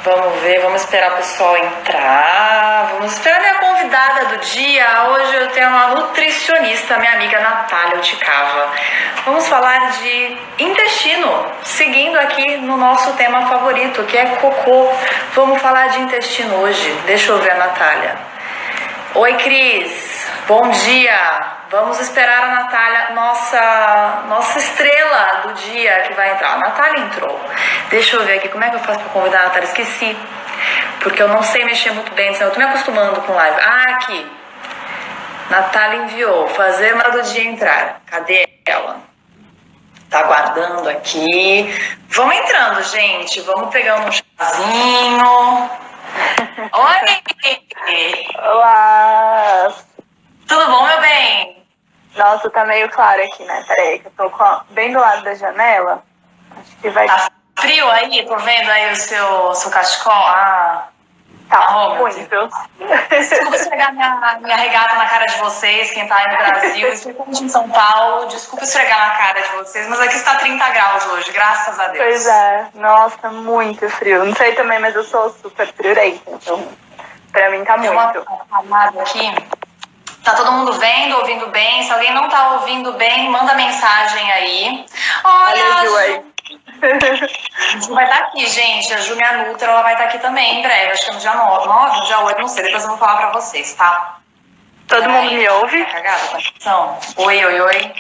Vamos ver, vamos esperar o pessoal entrar. Vamos esperar a minha convidada do dia. Hoje eu tenho uma nutricionista, minha amiga Natália Uticava. Vamos falar de intestino, seguindo aqui no nosso tema favorito, que é cocô. Vamos falar de intestino hoje. Deixa eu ver a Natália. Oi, Cris. Bom dia. Vamos esperar a Natália, nossa estrela do dia que vai entrar. A Natália entrou. Deixa eu ver aqui, como é que eu faço para convidar a Natália? Esqueci, porque eu não sei mexer muito bem, eu tô me acostumando com live. Aqui. Natália enviou, fazer uma do dia entrar. Cadê ela? Tá aguardando aqui. Vamos entrando, gente. Vamos pegando um chazinho. Oi! Olá! Tudo bom, meu bem? Nossa, tá meio claro aqui, né? Peraí, que eu tô bem do lado da janela. Acho que vai... Tá frio aí? Tô vendo aí o seu cachecol. Tá muito. Desculpa esfregar minha regata na cara de vocês, quem tá aí no Brasil, especialmente em São Paulo. Desculpa esfregar na cara de vocês, mas aqui está 30 graus hoje, graças a Deus. Pois é, nossa, muito frio. Não sei também, mas eu sou super friorenta, então pra mim tá muito. Tem uma camada aqui. Tá todo mundo vendo, ouvindo bem? Se alguém não tá ouvindo bem, manda mensagem aí. Olha, a Ju aí. A Ju vai estar aqui, gente. A Ju, minha Nutra, ela vai estar aqui também em breve. Acho que é no dia 9, no dia 8, não sei. Depois eu vou falar pra vocês, tá? Todo mundo me ouve? Tá cagada a conexão? Oi.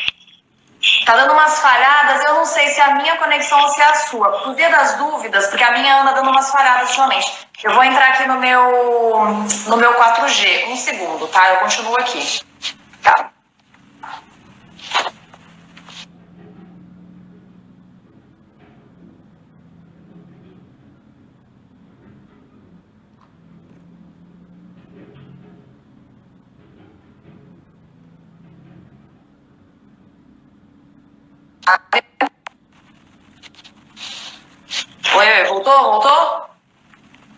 Tá dando umas falhadas, eu não sei se é a minha conexão ou se é a sua. Por via das dúvidas, porque a minha anda dando umas falhadas ultimamente. Eu vou entrar aqui no meu 4G. Um segundo, tá? Eu continuo aqui. Tá. Oi, voltou?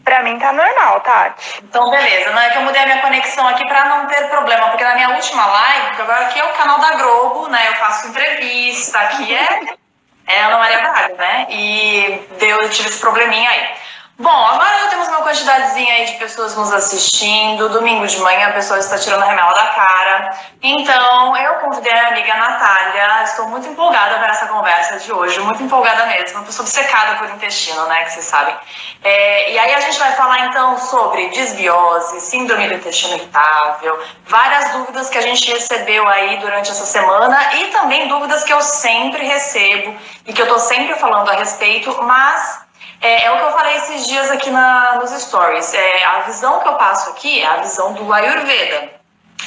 Pra mim tá normal, Tati. Então, beleza. Não é que eu mudei a minha conexão aqui pra não ter problema, porque na minha última live, porque agora aqui é o canal da Globo, né? Eu faço entrevista, aqui é Ana Maria Braga, né? E eu tive esse probleminha aí. Bom, agora já temos uma quantidadezinha aí de pessoas nos assistindo. Domingo de manhã a pessoa está tirando a remela da cara. Então, eu convidei a minha amiga Natália. Estou muito empolgada para essa conversa de hoje. Muito empolgada mesmo. Uma pessoa obcecada por intestino, né? Que vocês sabem. E aí a gente vai falar então sobre desbiose, síndrome do intestino irritável, várias dúvidas que a gente recebeu aí durante essa semana e também dúvidas que eu sempre recebo e que eu tô sempre falando a respeito, mas é o que eu falei esses dias aqui nos stories. A visão que eu passo aqui é a visão do Ayurveda.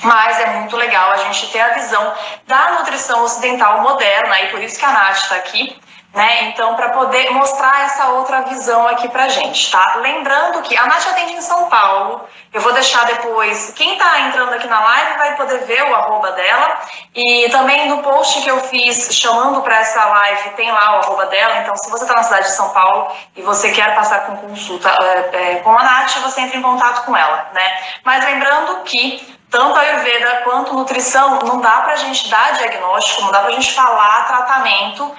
Mas é muito legal a gente ter a visão da nutrição ocidental moderna, e por isso que a Nath está aqui, né? Então, para poder mostrar essa outra visão aqui pra gente, tá? Lembrando que a Nath atende em São Paulo. Eu vou deixar depois, quem tá entrando aqui na live vai poder ver o @, dela. E também no post que eu fiz chamando para essa live tem lá o @ dela. Então, se você tá na cidade de São Paulo e você quer passar com consulta com a Nath, você entra em contato com ela, né? Mas lembrando que tanto a Ayurveda quanto nutrição, não dá pra gente dar diagnóstico, não dá pra gente falar tratamento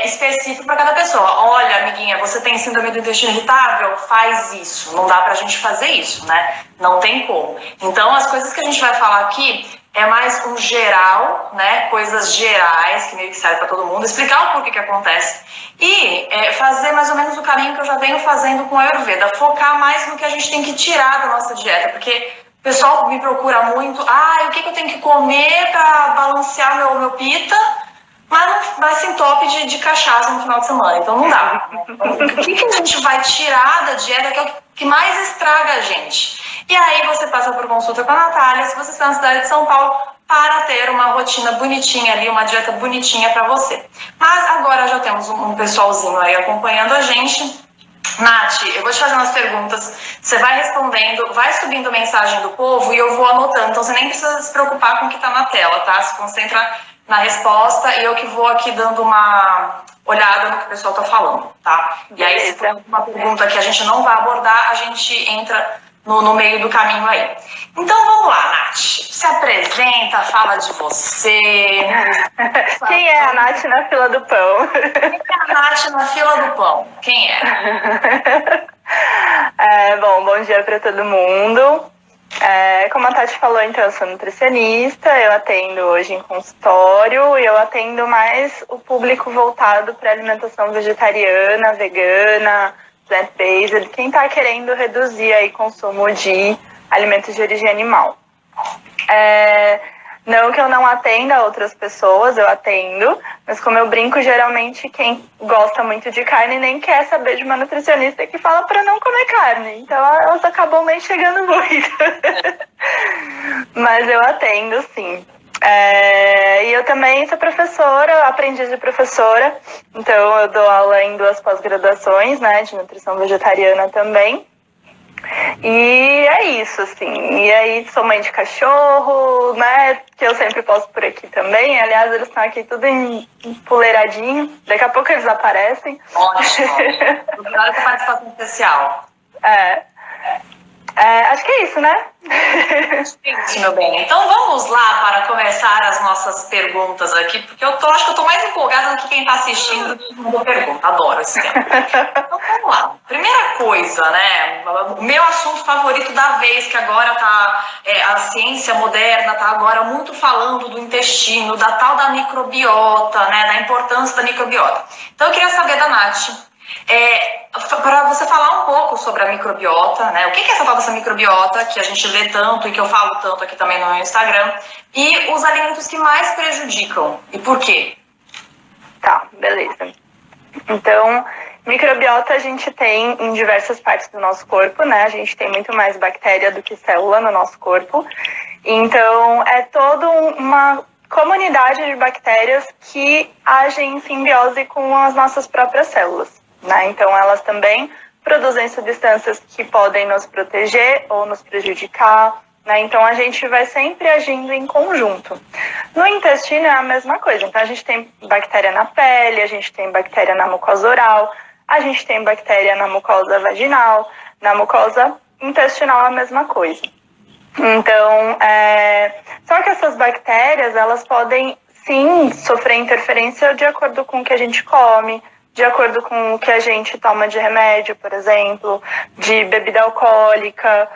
específico para cada pessoa. Olha, amiguinha, você tem síndrome do intestino irritável? Faz isso. Não dá pra gente fazer isso, né? Não tem como. Então, as coisas que a gente vai falar aqui é mais um geral, né? Coisas gerais, que meio que serve pra todo mundo, explicar o porquê que acontece e fazer mais ou menos o caminho que eu já venho fazendo com a Ayurveda, focar mais no que a gente tem que tirar da nossa dieta, porque o pessoal me procura muito, o que eu tenho que comer para balancear meu pita, mas não vai se entope de cachaça no final de semana, então não dá. O que a gente vai tirar da dieta que é o que mais estraga a gente? E aí você passa por consulta com a Natália, se você está na cidade de São Paulo, para ter uma rotina bonitinha ali, uma dieta bonitinha para você. Mas agora já temos um pessoalzinho aí acompanhando a gente. Nath, eu vou te fazer umas perguntas, você vai respondendo, vai subindo mensagem do povo e eu vou anotando, então você nem precisa se preocupar com o que está na tela, tá? Se concentra na resposta e eu que vou aqui dando uma olhada no que o pessoal está falando, tá? E aí se for uma pergunta que a gente não vai abordar, a gente entra no meio do caminho aí. Então vamos lá, Nath, se apresenta, fala de você. Quem é a Nath na fila do pão? Quem é a Nath na fila do pão? Quem é? Bom dia para todo mundo. Como a Tati falou, então, eu sou nutricionista, eu atendo hoje em consultório e eu atendo mais o público voltado para alimentação vegetariana, vegana, plant-based, quem está querendo reduzir aí consumo de alimentos de origem animal. Não que eu não atenda outras pessoas, eu atendo, mas como eu brinco, geralmente quem gosta muito de carne nem quer saber de uma nutricionista que fala para não comer carne. Então elas acabam nem chegando muito. Mas eu atendo, sim. E eu também sou professora, aprendiz de professora, então eu dou aula em 2 pós-graduações, né, de nutrição vegetariana também. E é isso, assim. E aí sou mãe de cachorro, né? Que eu sempre posto por aqui também. Aliás, eles estão aqui tudo empoleiradinho. Daqui a pouco eles aparecem. Ótimo. Obrigada pela participação especial. Acho que é isso, né? Isso, meu bem. Então vamos lá para começar as nossas perguntas aqui, porque acho que eu tô mais empolgada do que quem está assistindo com pergunta. Adoro esse tema. Então vamos lá. Primeira coisa, né? O meu assunto favorito da vez, que agora tá a ciência moderna tá agora muito falando do intestino, da tal da microbiota, né? Da importância da microbiota. Então eu queria saber da Nath. Para você falar um pouco sobre a microbiota, né? O que é essa tal dessa microbiota que a gente lê tanto e que eu falo tanto aqui também no meu Instagram, e os alimentos que mais prejudicam e por quê? Tá, beleza. Então, microbiota a gente tem em diversas partes do nosso corpo, né? A gente tem muito mais bactéria do que célula no nosso corpo. Então, é toda uma comunidade de bactérias que agem em simbiose com as nossas próprias células. Né? Então, elas também produzem substâncias que podem nos proteger ou nos prejudicar. Né? Então, a gente vai sempre agindo em conjunto. No intestino é a mesma coisa. Então, a gente tem bactéria na pele, a gente tem bactéria na mucosa oral, a gente tem bactéria na mucosa vaginal, na mucosa intestinal é a mesma coisa. Então, só que essas bactérias, elas podem, sim, sofrer interferência de acordo com o que a gente come, de acordo com o que a gente toma de remédio, por exemplo, de bebida alcoólica,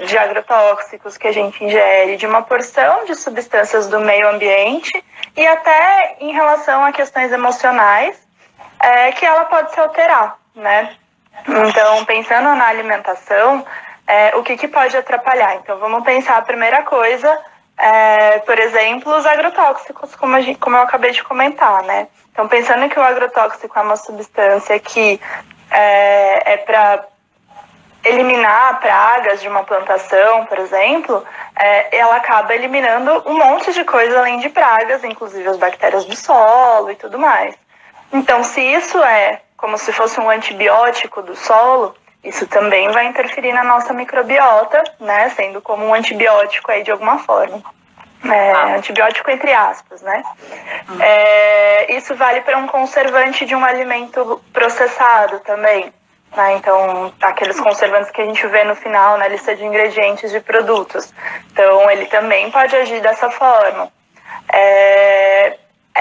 de agrotóxicos que a gente ingere, de uma porção de substâncias do meio ambiente e até em relação a questões emocionais, que ela pode se alterar, né? Então, pensando na alimentação, o que pode atrapalhar? Então, vamos pensar a primeira coisa, por exemplo, os agrotóxicos, como eu acabei de comentar, né? Então, pensando que o agrotóxico é uma substância que é para eliminar pragas de uma plantação, por exemplo, ela acaba eliminando um monte de coisa além de pragas, inclusive as bactérias do solo e tudo mais. Então, se isso é como se fosse um antibiótico do solo, isso também vai interferir na nossa microbiota, né? Sendo como um antibiótico aí de alguma forma. Antibiótico entre aspas, né? Isso vale para um conservante de um alimento processado também, né? Então, aqueles conservantes que a gente vê no final na lista de ingredientes de produtos. Então, ele também pode agir dessa forma.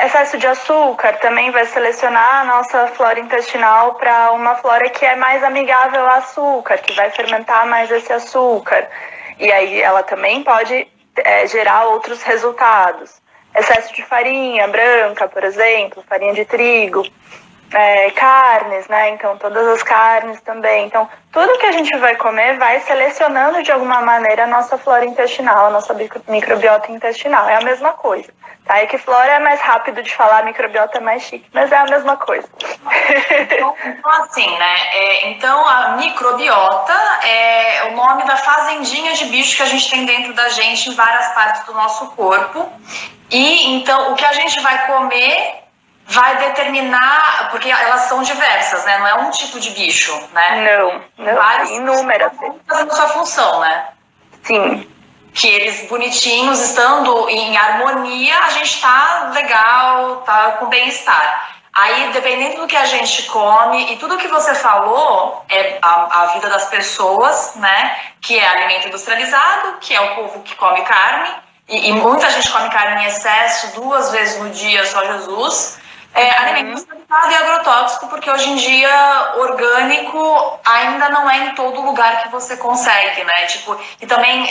Excesso de açúcar também vai selecionar a nossa flora intestinal para uma flora que é mais amigável ao açúcar, que vai fermentar mais esse açúcar. E aí ela também pode gerar outros resultados. Excesso de farinha branca, por exemplo, farinha de trigo, carnes, né? Então, todas as carnes também. Então, tudo que a gente vai comer vai selecionando de alguma maneira a nossa flora intestinal, a nossa microbiota intestinal. É a mesma coisa. Tá? É que flora é mais rápido de falar, microbiota é mais chique, mas é a mesma coisa. Então assim, né? Então, a microbiota é o nome da fazendinha de bicho que a gente tem dentro da gente em várias partes do nosso corpo. E, então, o que a gente vai comer vai determinar, porque elas são diversas, né? Não é um tipo de bicho, né? Não, várias inúmeras. Fazendo sua função, né? Sim. Que eles bonitinhos, estando em harmonia, a gente tá legal, tá com bem-estar. Aí, dependendo do que a gente come, e tudo que você falou é a vida das pessoas, né? Que é alimento industrializado, que é o povo que come carne, e muita gente come carne em excesso, 2 vezes no dia, só Jesus. Alimento sanitário e agrotóxico, porque hoje em dia orgânico ainda não é em todo lugar que você consegue, né? Tipo, e também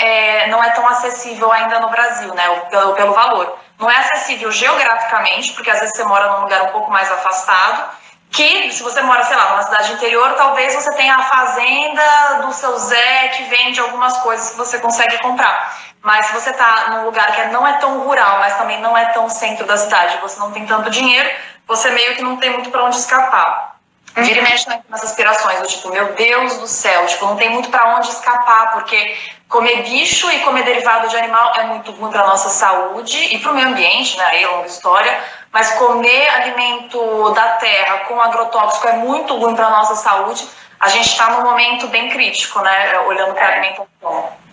não é tão acessível ainda no Brasil, né? Pelo valor. Não é acessível geograficamente, porque às vezes você mora num lugar um pouco mais afastado, que se você mora, sei lá, numa cidade interior, talvez você tenha a fazenda do seu Zé que vende algumas coisas que você consegue comprar. Mas se você está num lugar que não é tão rural, mas também não é tão centro da cidade, você não tem tanto dinheiro, você meio que não tem muito para onde escapar. Vira e mexe nessas aspirações, do tipo, meu Deus do céu, tipo, não tem muito para onde escapar, porque comer bicho e comer derivado de animal é muito ruim para nossa saúde e para o meio ambiente, né? Aí é longa história, mas comer alimento da terra com agrotóxico é muito ruim para nossa saúde. A gente está num momento bem crítico, né? Olhando para a alimentação.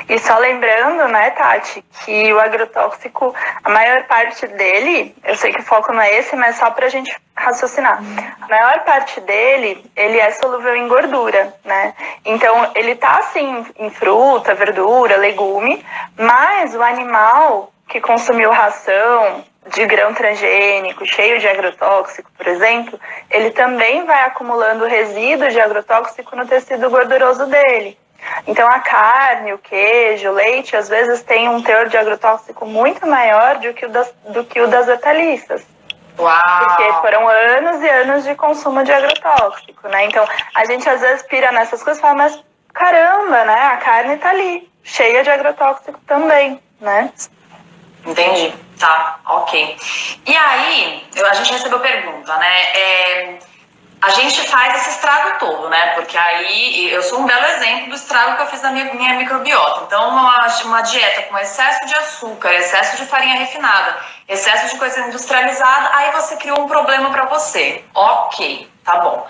E só lembrando, né, Tati, que o agrotóxico, a maior parte dele, eu sei que o foco não é esse, mas só pra gente raciocinar. A maior parte dele, ele é solúvel em gordura, né? Então, ele tá, assim, em fruta, verdura, legume, mas o animal que consumiu ração de grão transgênico, cheio de agrotóxico, por exemplo, ele também vai acumulando resíduos de agrotóxico no tecido gorduroso dele. Então a carne, o queijo, o leite, às vezes tem um teor de agrotóxico muito maior do que o das hortaliças. Uau. Porque foram anos e anos de consumo de agrotóxico, né? Então a gente às vezes pira nessas coisas e fala, mas caramba, né? A carne tá ali, cheia de agrotóxico também, né? Entendi, tá, ok. E aí, a gente recebeu pergunta, né? A gente faz esse estrago todo, né? Porque aí eu sou um belo exemplo do estrago que eu fiz na minha microbiota. Então, uma dieta com excesso de açúcar, excesso de farinha refinada, excesso de coisa industrializada, aí você criou um problema para você. Ok, tá bom.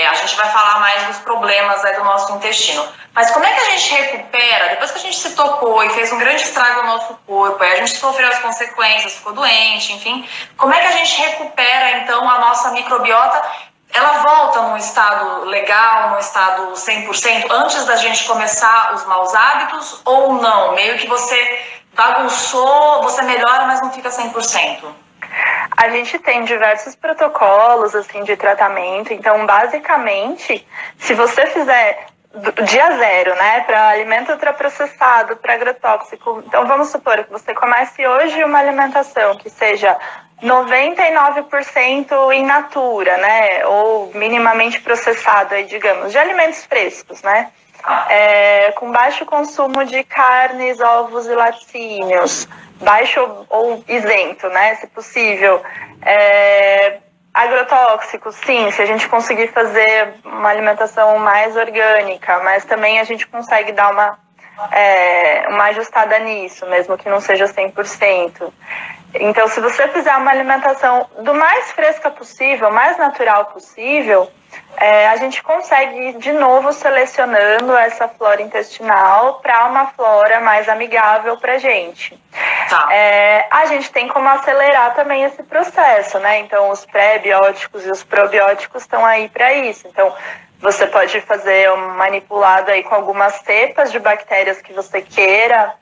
A gente vai falar mais dos problemas aí do nosso intestino. Mas como é que a gente recupera, depois que a gente se tocou e fez um grande estrago no nosso corpo, aí a gente sofreu as consequências, ficou doente, enfim, como é que a gente recupera, então, a nossa microbiota? Ela volta num estado legal, num estado 100%, antes da gente começar os maus hábitos ou não? Meio que você bagunçou, você melhora, mas não fica 100%. A gente tem diversos protocolos assim, de tratamento, então basicamente, se você fizer do dia zero, né, para alimento ultraprocessado, para agrotóxico, então vamos supor que você comece hoje uma alimentação que seja 99% in natura, né, ou minimamente processado, aí, digamos, de alimentos frescos, né, com baixo consumo de carnes, ovos e laticínios, baixo ou isento, né, se possível. Agrotóxicos, sim, se a gente conseguir fazer uma alimentação mais orgânica, mas também a gente consegue dar uma ajustada nisso, mesmo que não seja 100%. Então, se você fizer uma alimentação do mais fresca possível, mais natural possível, a gente consegue ir de novo selecionando essa flora intestinal para uma flora mais amigável para a gente. Tá. A gente tem como acelerar também esse processo, né? Então, os pré-bióticos e os probióticos estão aí para isso. Então, você pode fazer um manipulado aí com algumas cepas de bactérias que você queira,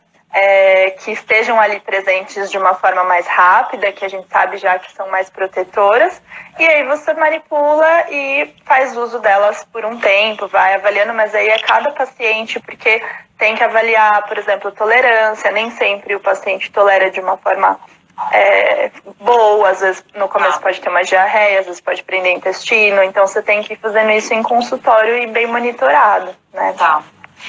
que estejam ali presentes de uma forma mais rápida, que a gente sabe já que são mais protetoras, e aí você manipula e faz uso delas por um tempo, vai avaliando, mas aí é cada paciente, porque tem que avaliar, por exemplo, tolerância, nem sempre o paciente tolera de uma forma boa, às vezes no começo pode ter uma diarreia, às vezes pode prender intestino, então você tem que ir fazendo isso em consultório e bem monitorado, né? Tá.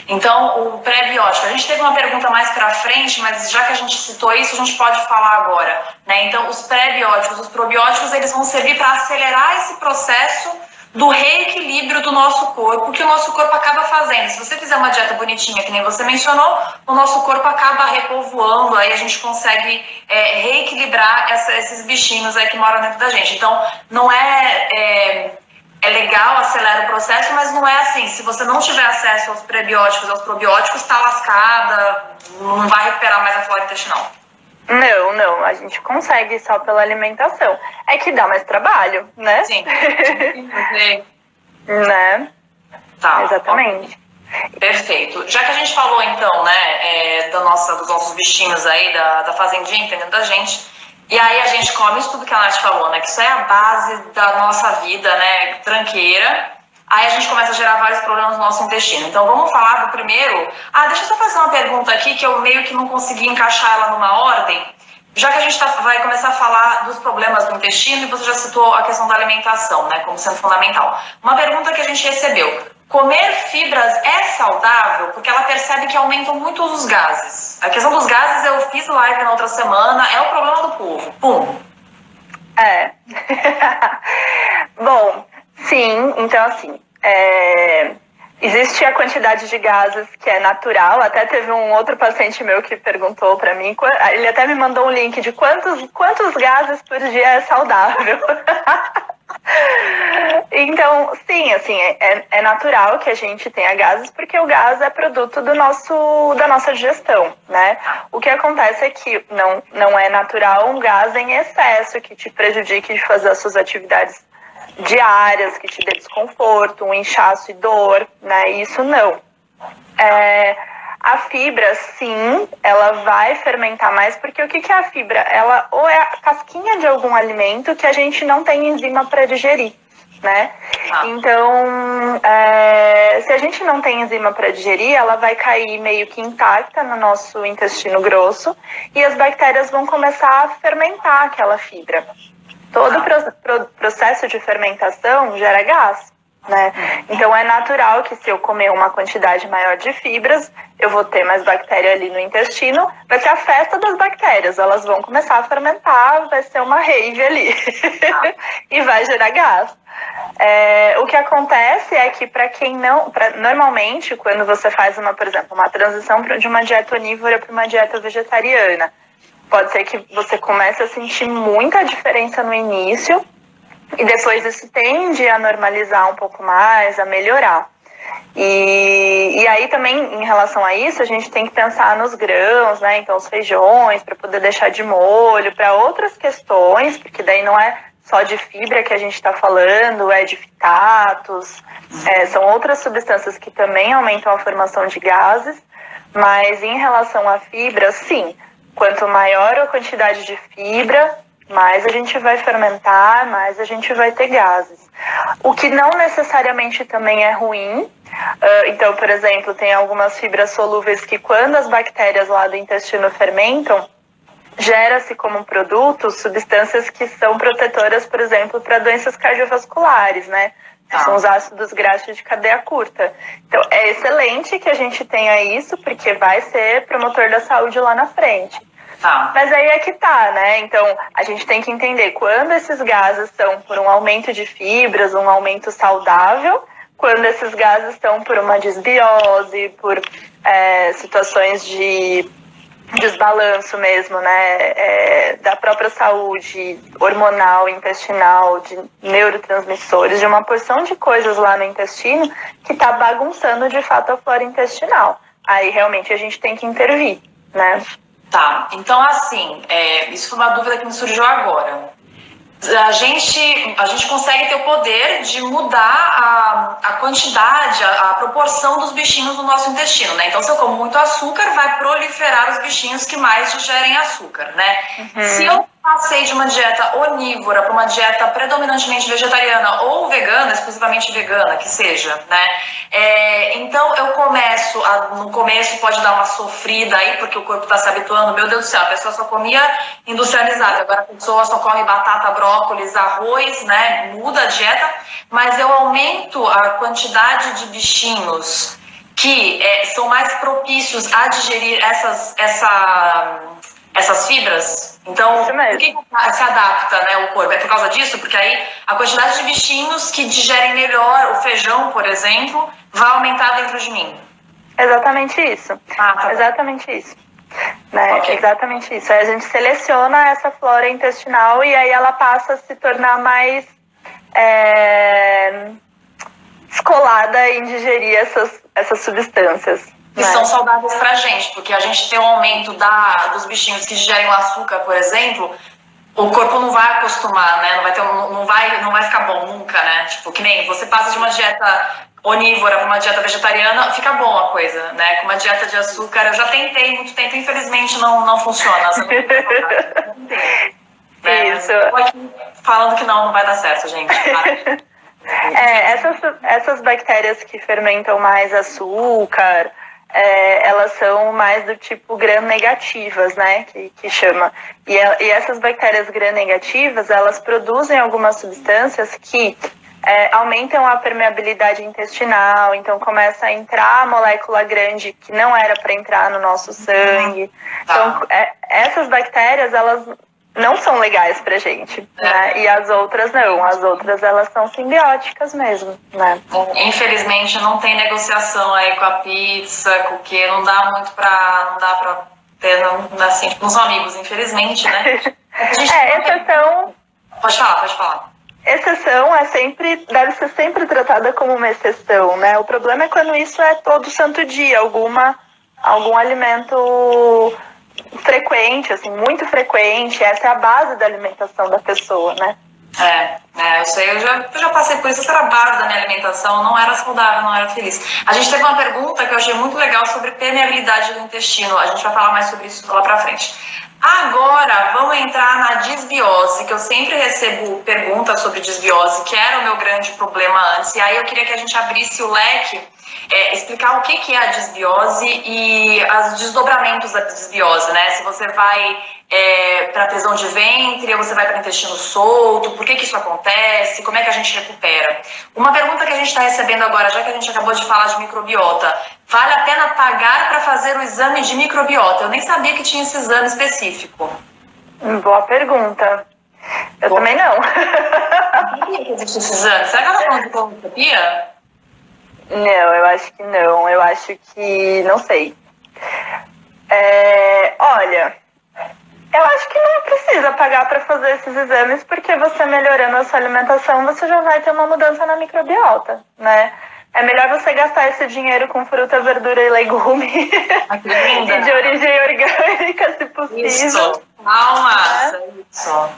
Então, o pré-biótico, a gente teve uma pergunta mais para frente, mas já que a gente citou isso, a gente pode falar agora, né? Então, os pré-bióticos, os probióticos, eles vão servir para acelerar esse processo do reequilíbrio do nosso corpo, que o nosso corpo acaba fazendo. Se você fizer uma dieta bonitinha, que nem você mencionou, o nosso corpo acaba repovoando, aí a gente consegue reequilibrar esses bichinhos aí que moram dentro da gente. Então, não é legal, acelera o processo, mas não é assim. Se você não tiver acesso aos prebióticos, aos probióticos, está lascada, não vai recuperar mais a flora intestinal. Não, a gente consegue só pela alimentação. É que dá mais trabalho, né? Sim. Né? Tá. Exatamente. Perfeito. Já que a gente falou, então, né, dos nossos bichinhos aí, da fazendinha, entendendo da gente, E aí a gente come isso tudo que a Nath falou, né? Que isso é a base da nossa vida, né? Tranqueira. Aí a gente começa a gerar vários problemas no nosso intestino. Então vamos falar do primeiro. Deixa eu só fazer uma pergunta aqui que eu meio que não consegui encaixar ela numa ordem. Já que a gente vai começar a falar dos problemas do intestino e você já citou a questão da alimentação, né? Como sendo fundamental. Uma pergunta que a gente recebeu. Comer fibras é saudável? Porque ela percebe que aumentam muito os gases. A questão dos gases eu fiz live na outra semana, é o problema do povo. Pum. Bom, sim, então assim, existe a quantidade de gases que é natural. Até teve um outro paciente meu que perguntou para mim, ele até me mandou um link de quantos gases por dia é saudável. Então, sim, assim, é natural que a gente tenha gases, porque o gás é produto da nossa digestão, né? O que acontece é que não é natural um gás em excesso que te prejudique de fazer as suas atividades diárias, que te dê desconforto, um inchaço e dor, né? Isso não. A fibra, sim, ela vai fermentar mais, porque o que é a fibra? Ela ou é a casquinha de algum alimento que a gente não tem enzima para digerir, né? Então, se a gente não tem enzima para digerir, ela vai cair meio que intacta no nosso intestino grosso e as bactérias vão começar a fermentar aquela fibra. Todo processo de fermentação gera gás, né? Então é natural que se eu comer uma quantidade maior de fibras, eu vou ter mais bactéria ali no intestino, vai ser a festa das bactérias, elas vão começar a fermentar, vai ser uma rave ali e vai gerar gás. O que acontece é que normalmente quando você faz por exemplo, uma transição de uma dieta onívora para uma dieta vegetariana, pode ser que você comece a sentir muita diferença no início e depois isso tende a normalizar um pouco mais, a melhorar. E aí também, em relação a isso, a gente tem que pensar nos grãos, né? Então, os feijões, para poder deixar de molho, para outras questões, porque daí não é só de fibra que a gente está falando, é de fitatos, são outras substâncias que também aumentam a formação de gases, mas em relação à fibra, sim, quanto maior a quantidade de fibra, mais a gente vai fermentar, mais a gente vai ter gases. O que não necessariamente também é ruim. Então, por exemplo, tem algumas fibras solúveis que quando as bactérias lá do intestino fermentam, gera-se como produto substâncias que são protetoras, por exemplo, para doenças cardiovasculares, né? Que são os ácidos graxos de cadeia curta. Então, é excelente que a gente tenha isso, porque vai ser promotor da saúde lá na frente. Mas aí é que tá, né? Então, a gente tem que entender quando esses gases são por um aumento de fibras, um aumento saudável, quando esses gases estão por uma desbiose, por situações de desbalanço mesmo, né? Da própria saúde hormonal, intestinal, de neurotransmissores, de uma porção de coisas lá no intestino que tá bagunçando de fato a flora intestinal. Aí realmente a gente tem que intervir, né? Tá, então assim, isso foi uma dúvida que me surgiu agora. A gente consegue ter o poder de mudar a quantidade, a proporção dos bichinhos no nosso intestino, né? Então, se eu como muito açúcar, vai proliferar os bichinhos que mais digerem açúcar, né? Se eu passei de uma dieta onívora para uma dieta predominantemente vegetariana ou vegana, exclusivamente vegana, que seja, né? Então, eu começo, no começo pode dar uma sofrida aí, porque o corpo está se habituando, meu Deus do céu, a pessoa só comia industrializado, agora a pessoa só come batata, brócolis, arroz, né? Muda a dieta, mas eu aumento a quantidade de bichinhos que são mais propícios a digerir essas fibras. Então, por que se adapta, né, o corpo? É por causa disso? Porque aí a quantidade de bichinhos que digerem melhor o feijão, por exemplo, vai aumentar dentro de mim. Exatamente isso. Tá exatamente isso. Né? Okay. Exatamente isso. Aí a gente seleciona essa flora intestinal e aí ela passa a se tornar mais descolada em digerir essas substâncias. Que são saudáveis pra gente, porque a gente tem um aumento dos bichinhos que digerem o açúcar, por exemplo, o corpo não vai acostumar, né? Não vai ficar bom nunca, né? Tipo, que nem você passa de uma dieta onívora para uma dieta vegetariana, fica bom a coisa, né? Com uma dieta de açúcar, eu já tentei muito tempo, infelizmente não funciona. né? Isso. Eu tô aqui falando que não vai dar certo, gente. Essas bactérias que fermentam mais açúcar, elas são mais do tipo gram-negativas, né, que chama. E essas bactérias gram-negativas, elas produzem algumas substâncias que aumentam a permeabilidade intestinal, então começa a entrar a molécula grande que não era para entrar no nosso sangue. Então, essas bactérias, elas não são legais pra gente, né? E as outras não. As outras, elas são simbióticas mesmo, né? Infelizmente, não tem negociação aí com a pizza, com o que não dá muito não dá pra ter, assim, tipo, não são amigos, infelizmente, né? Exceção... Pode falar. Exceção deve ser sempre tratada como uma exceção, né? O problema é quando isso é todo santo dia, algum alimento frequente, assim, muito frequente. Essa é a base da alimentação da pessoa, né? Eu sei, eu já passei por isso, essa era a base da minha alimentação, não era saudável, não era feliz. A gente teve uma pergunta que eu achei muito legal sobre permeabilidade do intestino, a gente vai falar mais sobre isso lá pra frente. Agora, vamos entrar na disbiose, que eu sempre recebo perguntas sobre disbiose, que era o meu grande problema antes, e aí eu queria que a gente abrisse o leque, explicar o que é a disbiose e os desdobramentos da disbiose, né? Se você vai para prisão de ventre, ou você vai para intestino solto, por que isso acontece, como é que a gente recupera? Uma pergunta que a gente está recebendo agora, já que a gente acabou de falar de microbiota, vale a pena pagar para fazer o exame de microbiota? Eu nem sabia que tinha esse exame específico. Boa pergunta. Eu também não. Sabia que existe esse exame? Será que ela tá falando de colonoscopia? Não, eu acho que não. Eu acho que... não sei. Olha, eu acho que não precisa pagar para fazer esses exames, porque você melhorando a sua alimentação, você já vai ter uma mudança na microbiota, né? É melhor você gastar esse dinheiro com fruta, verdura e legume e de origem orgânica, se possível. Isso, calma, isso.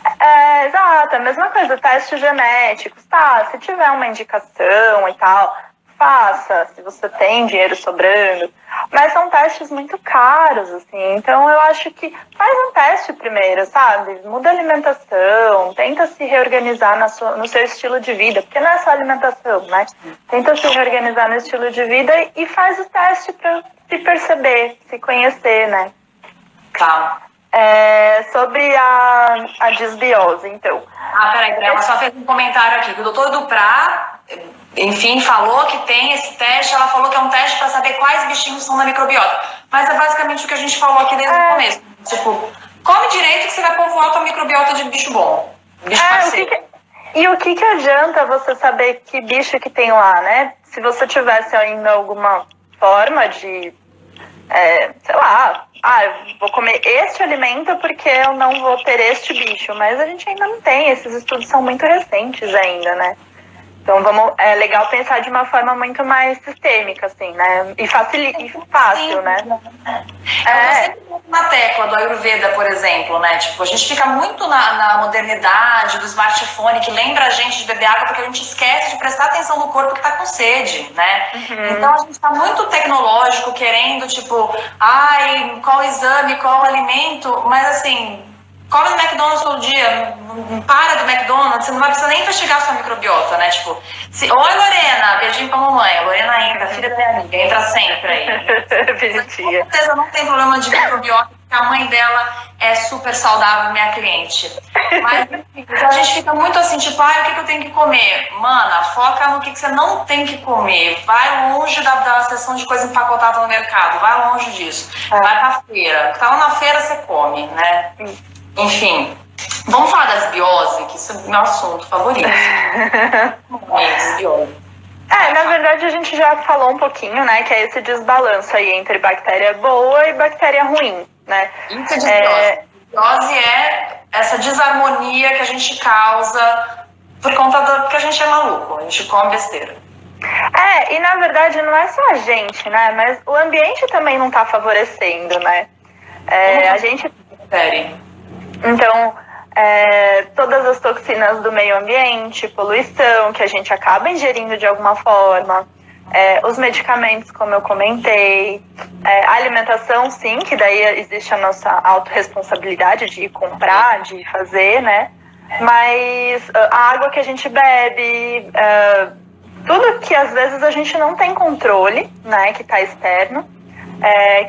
Exato, a mesma coisa, testes genéticos, tá? Se tiver uma indicação e tal, faça, se você tem dinheiro sobrando. Mas são testes muito caros, assim, então eu acho que faz um teste primeiro, sabe? Muda a alimentação, tenta se reorganizar no seu estilo de vida, porque não é só alimentação, né? Tenta se reorganizar no estilo de vida e faz o teste para se perceber, se conhecer, né? Tá. Sobre a disbiose, então. Peraí, ela só fez um comentário aqui, que o doutor Duprá, enfim, falou que tem esse teste, ela falou que é um teste para saber quais bichinhos são na microbiota. Mas é basicamente o que a gente falou aqui desde o começo. Tipo, come direito que você vai povoar a tua microbiota de bicho bom. Bicho parceiro. E o que adianta você saber que bicho que tem lá, né? Se você tivesse ainda alguma forma de, sei lá, eu vou comer este alimento porque eu não vou ter este bicho. Mas a gente ainda não tem, esses estudos são muito recentes ainda, né? Então é legal pensar de uma forma muito mais sistêmica, assim, né? E fácil, né? Eu sempre volto na tecla do Ayurveda, por exemplo, né? Tipo, a gente fica muito na modernidade do smartphone, que lembra a gente de beber água, porque a gente esquece de prestar atenção no corpo que tá com sede, né? Então a gente tá muito tecnológico, querendo, tipo, qual exame, qual alimento, mas assim... Come no McDonald's todo dia, não para do McDonald's, você não vai precisar nem investigar a sua microbiota, né? Tipo, oi Lorena, beijinho pra mamãe. A Lorena entra, filha da minha amiga, entra sempre aí. Com certeza não tem problema de microbiota, porque a mãe dela é super saudável, minha cliente. Mas a gente fica muito assim, tipo, o que eu tenho que comer? Mana, foca no que você não tem que comer. Vai longe da seção de coisa empacotada no mercado, vai longe disso. Vai pra feira. Tá lá na feira, você come, né? Enfim, vamos falar da disbiose, que isso é o meu assunto favorito. Disbiose. Na verdade a gente já falou um pouquinho, né, que é esse desbalanço aí entre bactéria boa e bactéria ruim, né? Isso é disbiose. Disbiose é essa desarmonia que a gente causa por conta porque a gente é maluco, a gente come besteira. E na verdade não é só a gente, né, mas o ambiente também não tá favorecendo, né? A gente... Então, todas as toxinas do meio ambiente, poluição, que a gente acaba ingerindo de alguma forma, Os medicamentos, como eu comentei, a alimentação, sim, que daí existe a nossa autorresponsabilidade de comprar, de fazer, né? Mas a água que a gente bebe, tudo que às vezes a gente não tem controle, né, que está externo,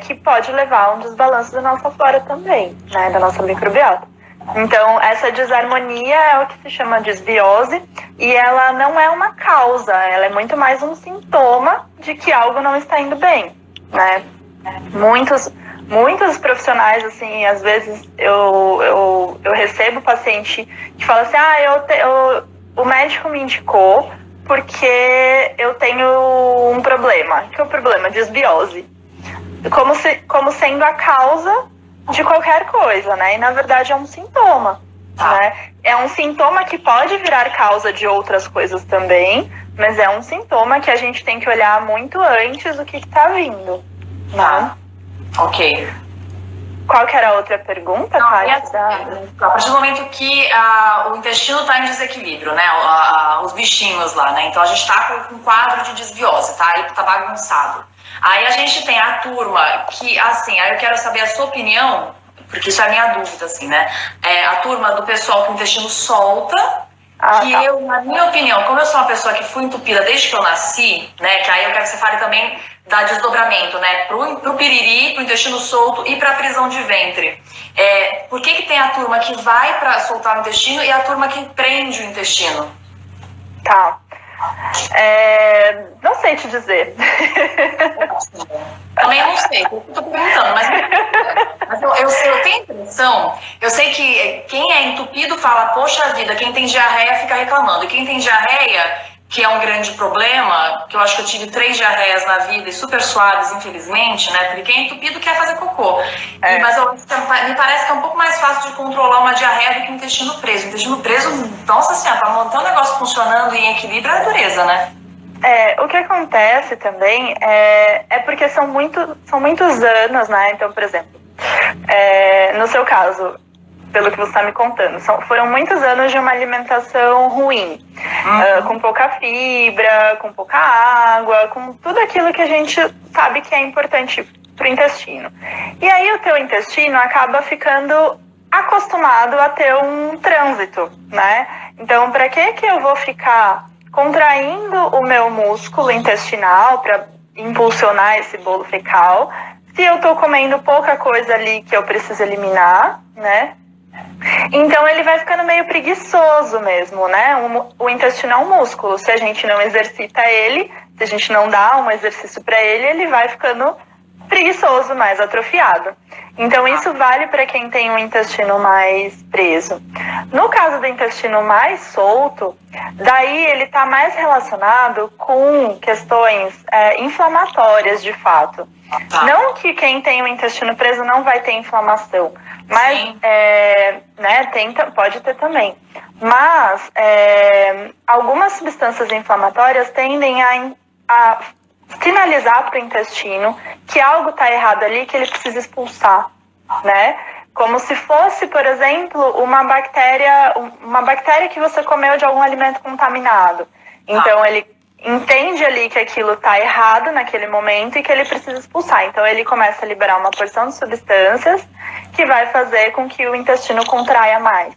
que pode levar a um desbalanço da nossa flora também, né, da nossa microbiota. Então, essa desarmonia é o que se chama desbiose e ela não é uma causa, ela é muito mais um sintoma de que algo não está indo bem, né? Muitos profissionais, assim, às vezes eu recebo paciente que fala assim, o médico me indicou porque eu tenho um problema. Que é o problema? Desbiose. Como sendo a causa de qualquer coisa, né? E na verdade é um sintoma, né? É um sintoma que pode virar causa de outras coisas também, mas é um sintoma que a gente tem que olhar muito antes do que está vindo, né? Ok. Qual que era a outra pergunta, Tati? A partir do momento que o intestino está em desequilíbrio, né? Os bichinhos lá, né? Então a gente está com um quadro de desbiose, tá? Ele tá bagunçado. Aí a gente tem a turma que, assim, aí eu quero saber a sua opinião, porque isso é a minha dúvida, assim, né? A turma do pessoal que o intestino solta, eu, na minha opinião, como eu sou uma pessoa que fui entupida desde que eu nasci, né? Que aí eu quero que você fale também da desdobramento, né? Pro piriri, pro intestino solto e pra prisão de ventre. Por que tem a turma que vai pra soltar o intestino e a turma que prende o intestino? Tá. Não sei te dizer. Também não sei, eu tô perguntando, mas eu tenho impressão, eu sei que quem é entupido fala, poxa vida, quem tem diarreia fica reclamando, e quem tem diarreia, que é um grande problema, que eu acho que eu tive 3 diarreias na vida e super suaves, infelizmente, né, porque quem é entupido quer fazer cocô, mas me parece que é um pouco mais fácil de controlar uma diarreia do que o intestino preso. O intestino preso, nossa senhora, pra manter o negócio funcionando e em equilíbrio é dureza, né? O que acontece também é porque são muitos anos, né? Então, por exemplo, no seu caso, pelo que você está me contando, foram muitos anos de uma alimentação ruim, com pouca fibra, com pouca água, com tudo aquilo que a gente sabe que é importante para o intestino. E aí o teu intestino acaba ficando acostumado a ter um trânsito, né? Então, para que eu vou ficar contraindo o meu músculo intestinal para impulsionar esse bolo fecal, se eu tô comendo pouca coisa ali que eu preciso eliminar, né? Então ele vai ficando meio preguiçoso mesmo, né? O intestino é um músculo, se a gente não exercita ele, se a gente não dá um exercício para ele, ele vai ficando preguiçoso, mais atrofiado. Então isso vale para quem tem um intestino mais preso. No caso do intestino mais solto, daí ele está mais relacionado com questões inflamatórias, de fato. Não que quem tem o intestino preso não vai ter inflamação, mas pode ter também. Mas algumas substâncias inflamatórias tendem a sinalizar para o intestino que algo está errado ali, que ele precisa expulsar, né? Como se fosse, por exemplo, uma bactéria que você comeu de algum alimento contaminado. Então ele entende ali que aquilo está errado naquele momento e que ele precisa expulsar. Então ele começa a liberar uma porção de substâncias que vai fazer com que o intestino contraia mais,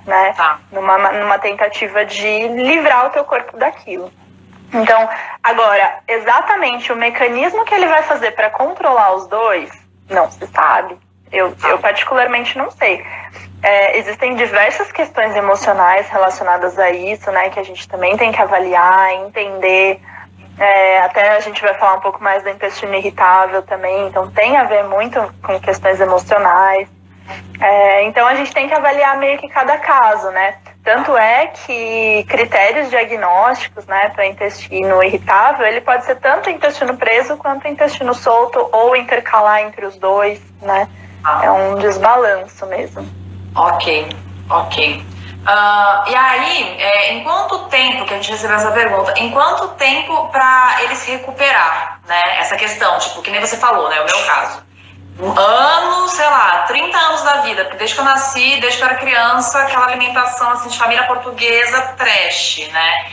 né? Numa tentativa de livrar o teu corpo daquilo. Então, agora, exatamente o mecanismo que ele vai fazer para controlar os dois, não se sabe. Eu particularmente não sei. Existem diversas questões emocionais relacionadas a isso, né, que a gente também tem que avaliar, entender. Até a gente vai falar um pouco mais do intestino irritável também, então tem a ver muito com questões emocionais. Então a gente tem que avaliar meio que cada caso, né? Tanto é que critérios diagnósticos, né, para intestino irritável, ele pode ser tanto intestino preso quanto intestino solto ou intercalar entre os dois, né? É um desbalanço mesmo. Ok. E aí, em quanto tempo, que a gente recebeu essa pergunta, em quanto tempo para ele se recuperar, né? Essa questão, tipo, que nem você falou, né? O meu caso. Sei lá, 30 anos da vida, porque desde que eu nasci, desde que eu era criança, aquela alimentação assim, de família portuguesa trash, né?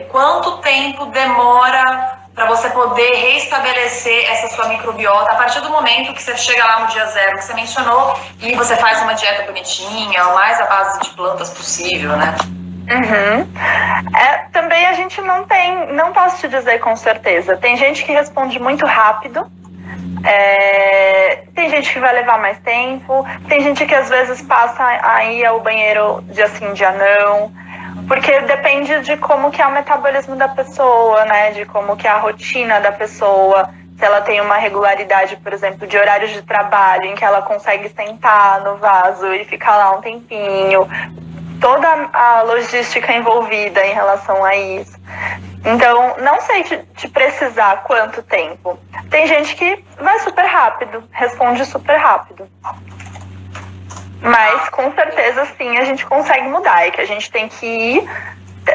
Quanto tempo demora para você poder reestabelecer essa sua microbiota a partir do momento que você chega lá no dia zero que você mencionou e você faz uma dieta bonitinha, o mais à base de plantas possível, né? Também a gente não posso te dizer com certeza. Tem gente que responde muito rápido, tem gente que vai levar mais tempo, tem gente que às vezes passa a ir ao banheiro dia sim, dia não, porque depende de como que é o metabolismo da pessoa, né? De como que é a rotina da pessoa, se ela tem uma regularidade, por exemplo, de horários de trabalho em que ela consegue sentar no vaso e ficar lá um tempinho, toda a logística envolvida em relação a isso. Então, não sei te precisar quanto tempo. Tem gente que vai super rápido, responde super rápido. Mas, com certeza, sim, a gente consegue mudar. É que a gente tem que ir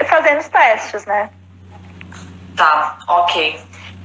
fazendo os testes, né? Tá, ok.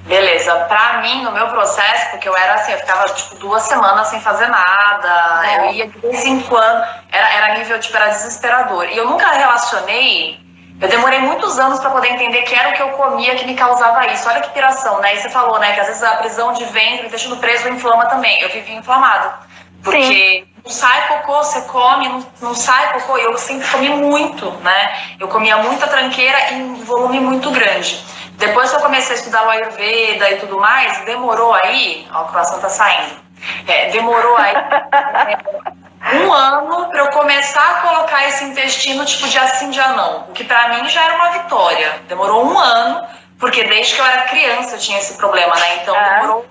Beleza. Pra mim, no meu processo, porque eu era assim, eu ficava tipo 2 semanas sem fazer nada, eu ia de vez em quando, era nível, tipo, era desesperador. E eu nunca relacionei, eu demorei muitos anos pra poder entender que era o que eu comia que me causava isso. Olha que piração, né? E você falou, né, que às vezes a prisão de ventre, o intestino preso inflama também. Eu vivi inflamado. Porque sim, não sai cocô, você come, não sai cocô. E eu sempre comi muito, né? Eu comia muita tranqueira em volume muito grande. Depois que eu comecei a estudar o Ayurveda e tudo mais, demorou aí... Ó, o coração tá saindo. Demorou aí 1 ano pra eu começar a colocar esse intestino tipo dia sim, dia não. O que pra mim já era uma vitória. Demorou 1 ano, porque desde que eu era criança eu tinha esse problema, né? Então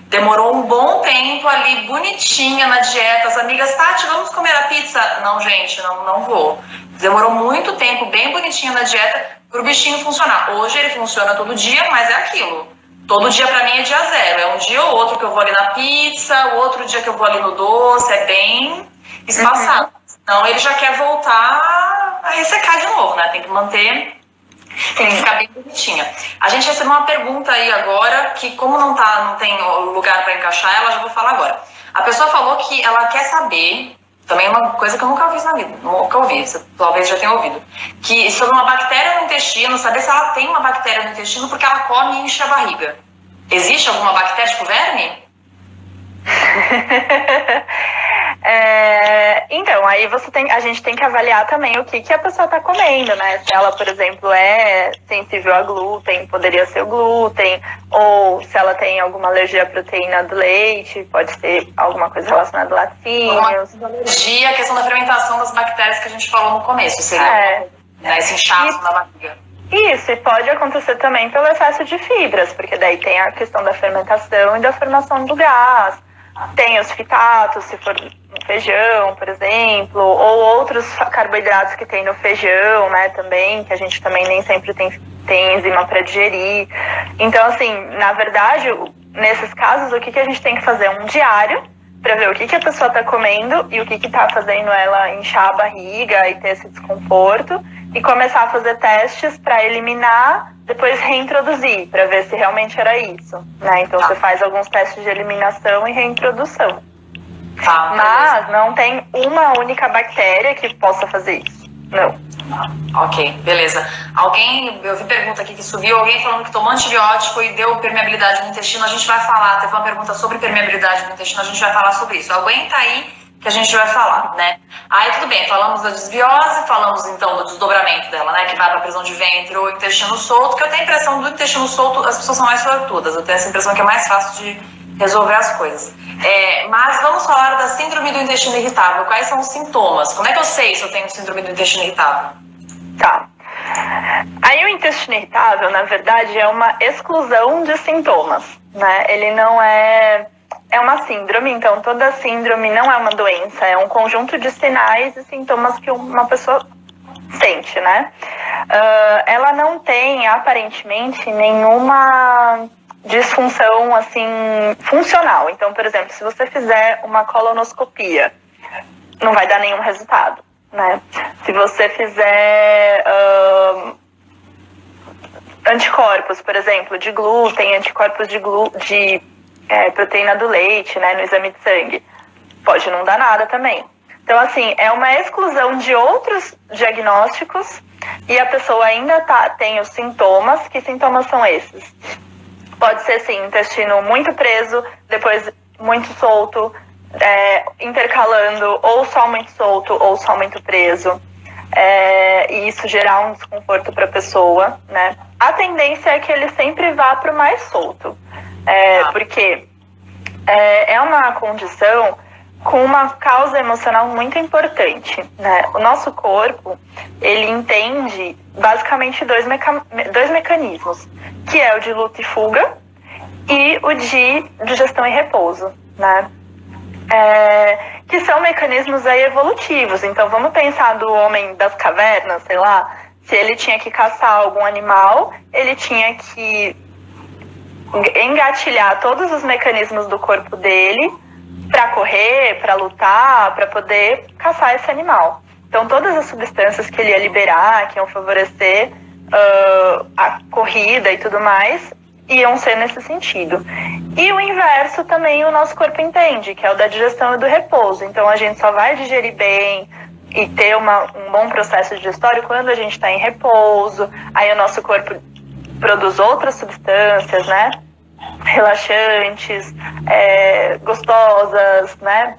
demorou um bom tempo ali, bonitinha na dieta. As amigas, Tati, vamos comer a pizza? Não, gente, não vou. Demorou muito tempo, bem bonitinha na dieta, pro bichinho funcionar. Hoje ele funciona todo dia, mas é aquilo. Todo dia pra mim é dia zero. É um dia ou outro que eu vou ali na pizza, o outro dia que eu vou ali no doce, é bem espaçado. Senão ele já quer voltar a ressecar de novo, né? Tem que manter... Tem que ficar bem bonitinha. A gente recebeu uma pergunta aí agora, que como não tem lugar para encaixar ela, já vou falar agora. A pessoa falou que ela quer saber, também é uma coisa que eu nunca ouvi na vida, nunca ouvi, você talvez já tenha ouvido, que sobre uma bactéria no intestino, saber se ela tem uma bactéria no intestino porque ela come e enche a barriga. Existe alguma bactéria, tipo verme? Então, aí a gente tem que avaliar também o que a pessoa está comendo, né? Se ela, por exemplo, é sensível a glúten, poderia ser o glúten, ou se ela tem alguma alergia à proteína do leite, pode ser alguma coisa relacionada a laticínios. Uma alergia, a questão da fermentação das bactérias que a gente falou no começo, seria esse inchaço na barriga. Isso, e pode acontecer também pelo excesso de fibras, porque daí tem a questão da fermentação e da formação do gás. Tem os fitatos, se for no feijão, por exemplo, ou outros carboidratos que tem no feijão, né, também, que a gente também nem sempre tem enzima para digerir. Então, assim, na verdade, nesses casos, o que a gente tem que fazer? Um diário para ver o que a pessoa está comendo e o que está fazendo ela inchar a barriga e ter esse desconforto, e começar a fazer testes para eliminar, depois reintroduzir, para ver se realmente era isso, né? Então você faz alguns testes de eliminação e reintrodução. Mas não tem uma única bactéria que possa fazer isso. Não. Ok, beleza. Eu vi pergunta aqui que subiu, alguém falando que tomou antibiótico e deu permeabilidade no intestino. A gente vai falar, teve uma pergunta sobre permeabilidade no intestino, a gente vai falar sobre isso. Aguenta aí que a gente vai falar, né? Aí tudo bem, falamos da desbiose, falamos então do desdobramento dela, né? Que vai pra prisão de ventre ou intestino solto, que eu tenho a impressão do intestino solto, as pessoas são mais sortudas. Eu tenho essa impressão que é mais fácil de resolver as coisas. Mas vamos falar da síndrome do intestino irritável. Quais são os sintomas? Como é que eu sei se eu tenho síndrome do intestino irritável? Tá. Aí o intestino irritável, na verdade, é uma exclusão de sintomas, né? Ele não é uma síndrome, então toda síndrome não é uma doença, é um conjunto de sinais e sintomas que uma pessoa sente, né? Ela não tem, aparentemente, nenhuma disfunção, assim, funcional. Então, por exemplo, se você fizer uma colonoscopia, não vai dar nenhum resultado, né? Se você fizer anticorpos, por exemplo, de glúten, anticorpos de proteína do leite, né, no exame de sangue, pode não dar nada também. Então, assim, é uma exclusão de outros diagnósticos e a pessoa ainda tem os sintomas. Que sintomas são esses? Pode ser, sim, intestino muito preso, depois muito solto, intercalando ou só muito solto ou só muito preso. E isso gerar um desconforto para a pessoa, né? A tendência é que ele sempre vá para o mais solto, porque é uma condição com uma causa emocional muito importante, né? O nosso corpo, ele entende basicamente dois mecanismos, que é o de luta e fuga e o de digestão e repouso, né? Que são mecanismos aí evolutivos. Então vamos pensar do homem das cavernas, sei lá, se ele tinha que caçar algum animal, ele tinha que engatilhar todos os mecanismos do corpo dele para correr, para lutar, para poder caçar esse animal. Então todas as substâncias que ele ia liberar, que iam favorecer a corrida e tudo mais, iam ser nesse sentido. E o inverso também o nosso corpo entende, que é o da digestão e do repouso. Então a gente só vai digerir bem e ter um bom processo digestório quando a gente está em repouso. Aí o nosso corpo produz outras substâncias, né? Relaxantes, gostosas, né?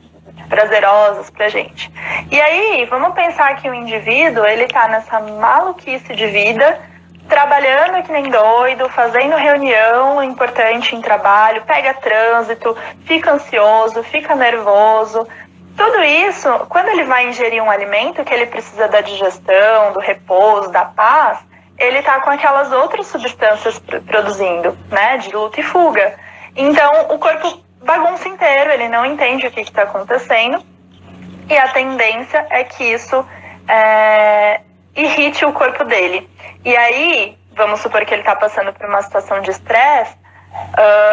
Prazerosas pra gente. E aí, vamos pensar que o indivíduo, ele tá nessa maluquice de vida, trabalhando que nem doido, fazendo reunião importante em trabalho, pega trânsito, fica ansioso, fica nervoso. Tudo isso, quando ele vai ingerir um alimento que ele precisa da digestão, do repouso, da paz, ele tá com aquelas outras substâncias produzindo, né, de luta e fuga. Então, o corpo bagunça inteiro, ele não entende o que está acontecendo, e a tendência é que isso irrite o corpo dele. E aí, vamos supor que ele está passando por uma situação de estresse,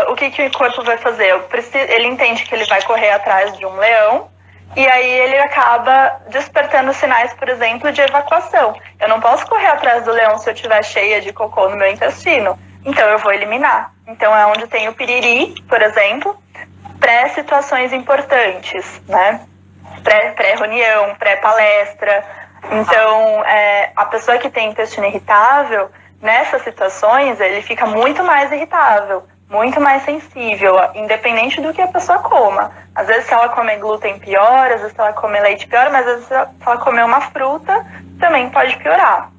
o que o corpo vai fazer? Ele entende que ele vai correr atrás de um leão, e aí ele acaba despertando sinais, por exemplo, de evacuação. Eu não posso correr atrás do leão se eu estiver cheia de cocô no meu intestino. Então eu vou eliminar. Então é onde tem o piriri, por exemplo, pré-situações importantes, né? Pré-reunião, pré-palestra. Então a pessoa que tem intestino irritável, nessas situações, ele fica muito mais irritável, muito mais sensível, independente do que a pessoa coma. Às vezes, se ela comer glúten, piora, às vezes, se ela comer leite, piora, mas às vezes, se ela comer uma fruta, também pode piorar,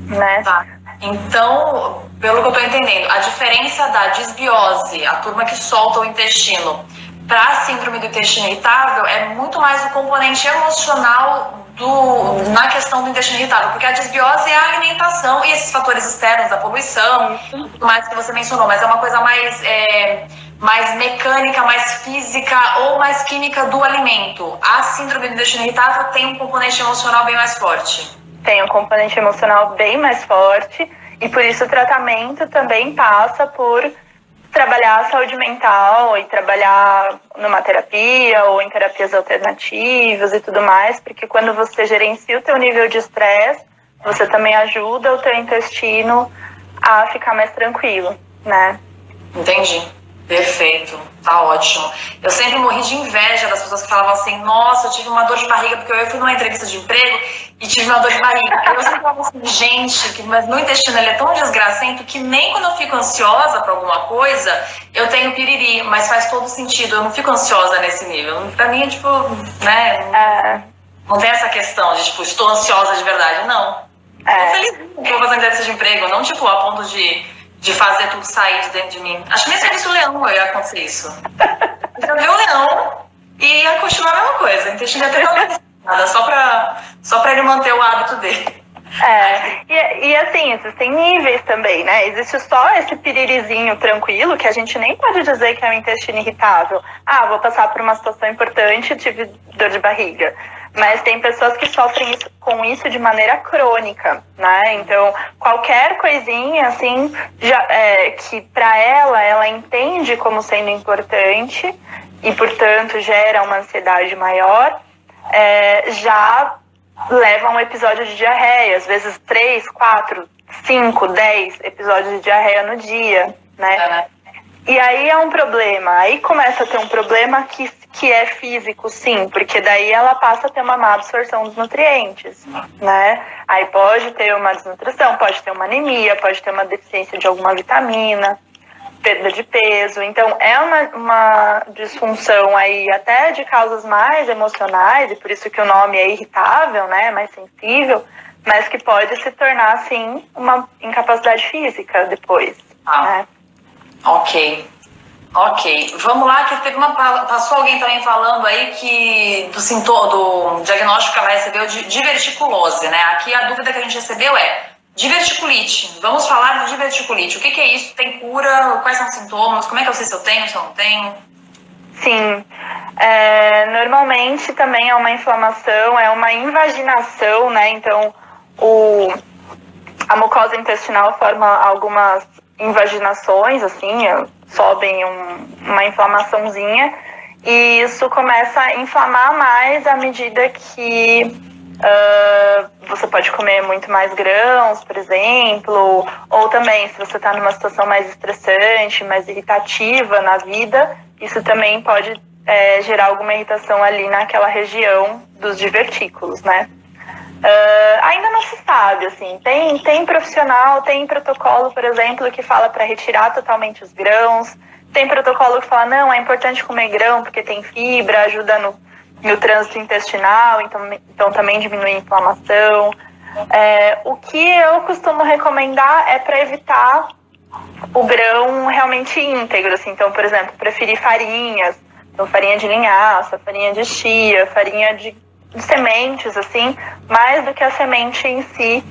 né? Tá. Então, pelo que eu tô entendendo, a diferença da disbiose, a turma que solta o intestino, para a síndrome do intestino irritável, é muito mais o componente emocional na questão do intestino irritável, porque a disbiose é a alimentação e esses fatores externos, da poluição, tudo mais que você mencionou, mas é uma coisa mais mecânica, mais física ou mais química do alimento. A síndrome do intestino irritável tem um componente emocional bem mais forte. Tem um componente emocional bem mais forte, e por isso o tratamento também passa por trabalhar a saúde mental e trabalhar numa terapia ou em terapias alternativas e tudo mais, porque quando você gerencia o teu nível de estresse, você também ajuda o teu intestino a ficar mais tranquilo, né? Entendi. Perfeito. Tá ótimo. Eu sempre morri de inveja das pessoas que falavam assim, nossa, eu tive uma dor de barriga, porque eu fui numa entrevista de emprego e tive uma dor de barriga. Aí eu sempre falava assim, gente, mas meu intestino ele é tão desgracento que nem quando eu fico ansiosa pra alguma coisa, eu tenho piriri, mas faz todo sentido, eu não fico ansiosa nesse nível. Pra mim é tipo, né, não tem essa questão de tipo, estou ansiosa de verdade, não. Tô feliz que eu vou fazer entrevista de emprego, não tipo a ponto de fazer tudo sair de dentro de mim. Acho que nem se eu visse o leão ia acontecer isso. Eu vi o leão e ia continuar a mesma coisa. O intestino ia ter nada, só pra ele manter o hábito dele. E assim, existem níveis também, né? Existe só esse piririzinho tranquilo, que a gente nem pode dizer que é um intestino irritável. Ah, vou passar por uma situação importante, tive dor de barriga. Mas tem pessoas que sofrem com isso de maneira crônica, né? Então, qualquer coisinha, assim, que pra ela entende como sendo importante e, portanto, gera uma ansiedade maior, já leva a um episódio de diarreia. Às vezes 3, 4, 5, 10 episódios de diarreia no dia, né? E aí é um problema. Aí começa a ter um problema que é físico, sim, porque daí ela passa a ter uma má absorção dos nutrientes, né? Aí pode ter uma desnutrição, pode ter uma anemia, pode ter uma deficiência de alguma vitamina. perda de peso. Então, é uma disfunção aí até de causas mais emocionais, e por isso que o nome é irritável, né, mais sensível, mas que pode se tornar, assim, uma incapacidade física depois, né? Ok. Vamos lá, que passou alguém também falando aí que do diagnóstico que ela recebeu de diverticulose, né? Aqui a dúvida que a gente recebeu é diverticulite. Vamos falar de diverticulite. O que é isso? Tem cura? Quais são os sintomas? Como é que eu sei se eu tenho, se eu não tenho? Sim. Normalmente também é uma inflamação, é uma invaginação, né? Então, a mucosa intestinal forma algumas invaginações, assim, sobem uma inflamaçãozinha, e isso começa a inflamar mais à medida que você pode comer muito mais grãos, por exemplo, ou também se você está numa situação mais estressante, mais irritativa na vida, isso também pode gerar alguma irritação ali naquela região dos divertículos, né? Ainda não se sabe, assim, tem profissional, tem protocolo, por exemplo, que fala para retirar totalmente os grãos, tem protocolo que fala, não, é importante comer grão porque tem fibra, ajuda no trânsito intestinal, então também diminui a inflamação. O que eu costumo recomendar é para evitar o grão realmente íntegro, assim, então, por exemplo, preferir farinhas, então farinha de linhaça, farinha de chia, farinha de sementes, assim, mais do que a semente em si,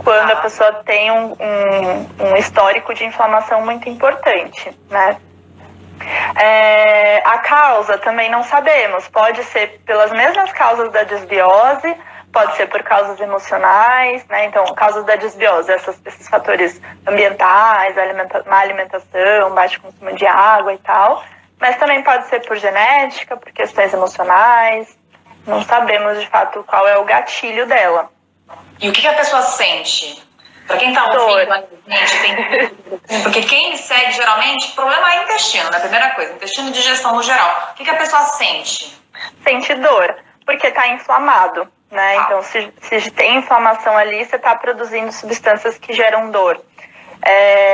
quando a pessoa tem um histórico de inflamação muito importante, né? A causa também não sabemos, pode ser pelas mesmas causas da desbiose, pode ser por causas emocionais, né? Então, causas da desbiose, esses fatores ambientais, má alimentação, baixo consumo de água e tal, mas também pode ser por genética, por questões emocionais. Não sabemos, de fato, qual é o gatilho dela. E o que a pessoa sente? Para quem está ouvindo, gente, porque quem me segue, geralmente, o problema é intestino, né? Primeira coisa, intestino e digestão no geral. O que a pessoa sente? Sente dor, porque está inflamado, né? Então, se tem inflamação ali, você está produzindo substâncias que geram dor.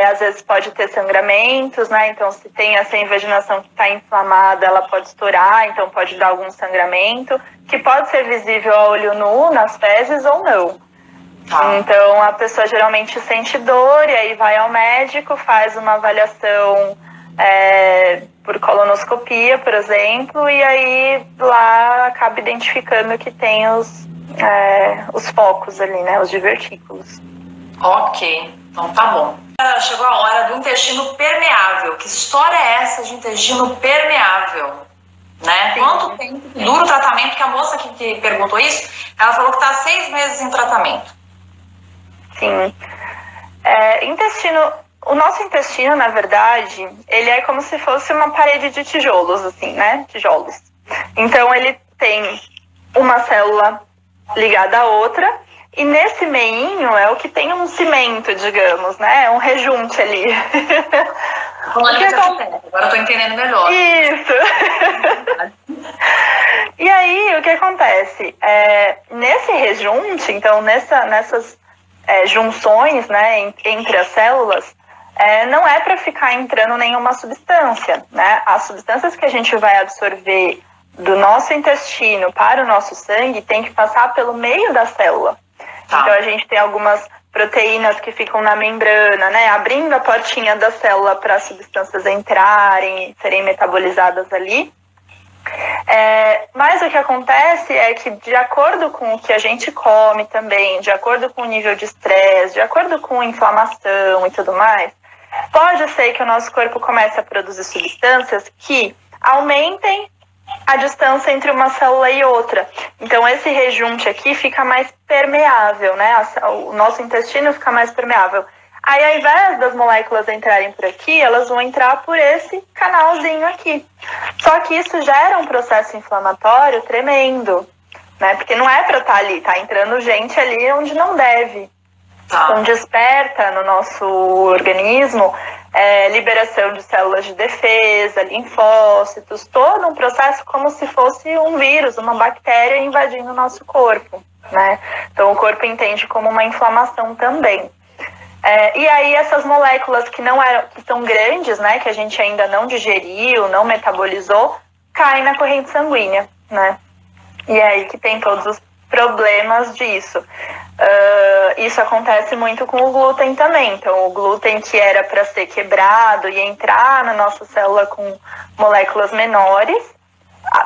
Às vezes pode ter sangramentos, né? Então, se tem essa invaginação que está inflamada, ela pode estourar, então pode dar algum sangramento, que pode ser visível a olho nu, nas fezes ou não. Então, a pessoa geralmente sente dor e aí vai ao médico, faz uma avaliação por colonoscopia, por exemplo, e aí lá acaba identificando que tem os focos ali, né? Os divertículos. Ok, então tá bom. Chegou a hora do intestino permeável. Que história é essa de intestino permeável? Né? Quanto tempo dura o tratamento? Que a moça que perguntou isso, ela falou que está 6 meses em tratamento. Sim. O nosso intestino, na verdade, ele é como se fosse uma parede de tijolos, assim, né? Tijolos. Então, ele tem uma célula ligada à outra, e nesse meinho é o que tem um cimento, digamos, né? Um rejunte ali. Agora eu tô entendendo melhor. Isso. E aí, o que acontece? Nesse rejunte, então, nessas junções, né, entre as células, não é para ficar entrando nenhuma substância, né? As substâncias que a gente vai absorver do nosso intestino para o nosso sangue tem que passar pelo meio da célula. Então, a gente tem algumas proteínas que ficam na membrana, né? Abrindo a portinha da célula para as substâncias entrarem, serem metabolizadas ali. Mas o que acontece é que, de acordo com o que a gente come também, de acordo com o nível de estresse, de acordo com a inflamação e tudo mais, pode ser que o nosso corpo comece a produzir substâncias que aumentem a distância entre uma célula e outra. Então, esse rejunte aqui fica mais permeável, né? O nosso intestino fica mais permeável. Aí, ao invés das moléculas entrarem por aqui, elas vão entrar por esse canalzinho aqui. Só que isso gera um processo inflamatório tremendo, né? Porque não é para estar ali, tá entrando gente ali onde não deve. Então, desperta no nosso organismo liberação de células de defesa, linfócitos, todo um processo como se fosse um vírus, uma bactéria invadindo o nosso corpo, né? Então, o corpo entende como uma inflamação também. E aí essas moléculas que não eram, que são grandes, né, que a gente ainda não digeriu, não metabolizou, caem na corrente sanguínea, né? E é aí que tem todos os problemas disso. Isso acontece muito com o glúten também. Então, o glúten que era para ser quebrado e entrar na nossa célula com moléculas menores,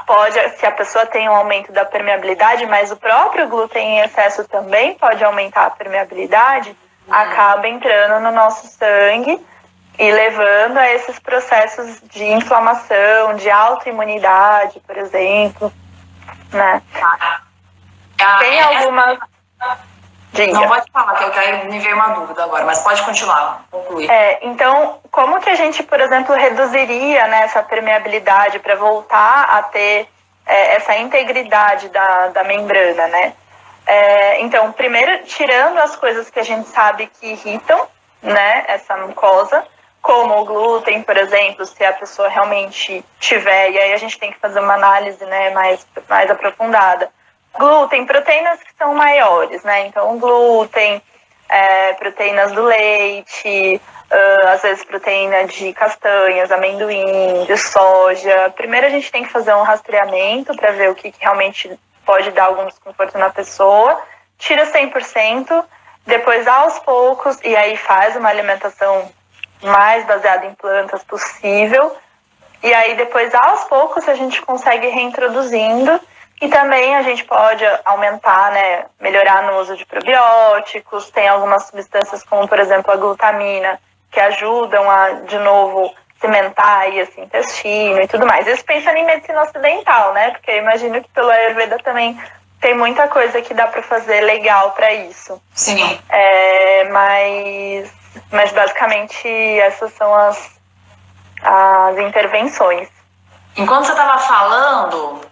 pode, se a pessoa tem um aumento da permeabilidade, mas o próprio glúten em excesso também pode aumentar a permeabilidade, acaba entrando no nosso sangue e levando a esses processos de inflamação, de autoimunidade, por exemplo, né? Tem algumas... Diga. Não, pode falar, que eu me veio uma dúvida agora, mas pode continuar, concluir. Então, como que a gente, por exemplo, reduziria, né, essa permeabilidade para voltar a ter essa integridade da membrana, né? Então, primeiro, tirando as coisas que a gente sabe que irritam, né, essa mucosa, como o glúten, por exemplo, se a pessoa realmente tiver, e aí a gente tem que fazer uma análise, né, mais aprofundada. Glúten, proteínas que são maiores, né? Então, glúten, proteínas do leite, às vezes proteína de castanhas, amendoim, de soja. Primeiro a gente tem que fazer um rastreamento para ver o que realmente pode dar algum desconforto na pessoa. Tira 100%, depois aos poucos, e aí faz uma alimentação mais baseada em plantas possível. E aí depois aos poucos a gente consegue reintroduzindo. E também a gente pode aumentar, né, melhorar no uso de probióticos. Tem algumas substâncias como, por exemplo, a glutamina, que ajudam a, de novo, cimentar aí esse intestino e tudo mais. Isso pensando em medicina ocidental, né? Porque eu imagino que pelo Ayurveda também tem muita coisa que dá para fazer legal para isso. Sim. Mas basicamente essas são as intervenções. Enquanto você estava falando...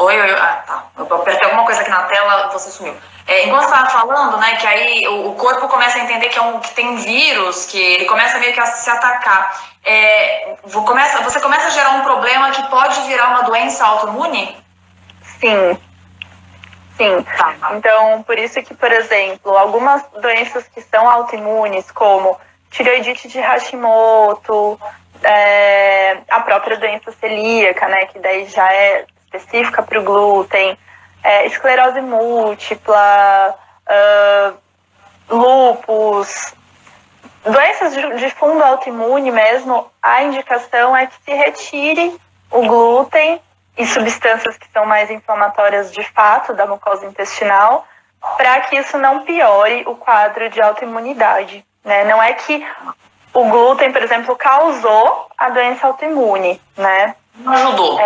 Oi. Tá. Eu apertei alguma coisa aqui na tela, você sumiu. Enquanto você estava falando, né, que aí o corpo começa a entender que tem vírus, que ele começa meio que a se atacar. Você começa a gerar um problema que pode virar uma doença autoimune? Sim. Tá. Então, por isso que, por exemplo, algumas doenças que são autoimunes, como tireoidite de Hashimoto, a própria doença celíaca, né, que daí já é específica para o glúten, esclerose múltipla, lúpus, doenças de fundo autoimune mesmo, a indicação é que se retire o glúten e substâncias que são mais inflamatórias de fato da mucosa intestinal, para que isso não piore o quadro de autoimunidade, né? Não é que o glúten, por exemplo, causou a doença autoimune, né? Não ajudou.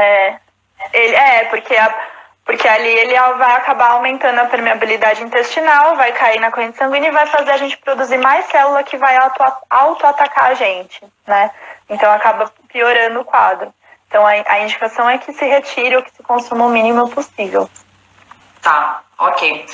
Porque ali ele vai acabar aumentando a permeabilidade intestinal, vai cair na corrente sanguínea e vai fazer a gente produzir mais célula que vai auto-atacar a gente, né? Então acaba piorando o quadro. Então a indicação é que se retire ou que se consuma o mínimo possível. Tá, ok.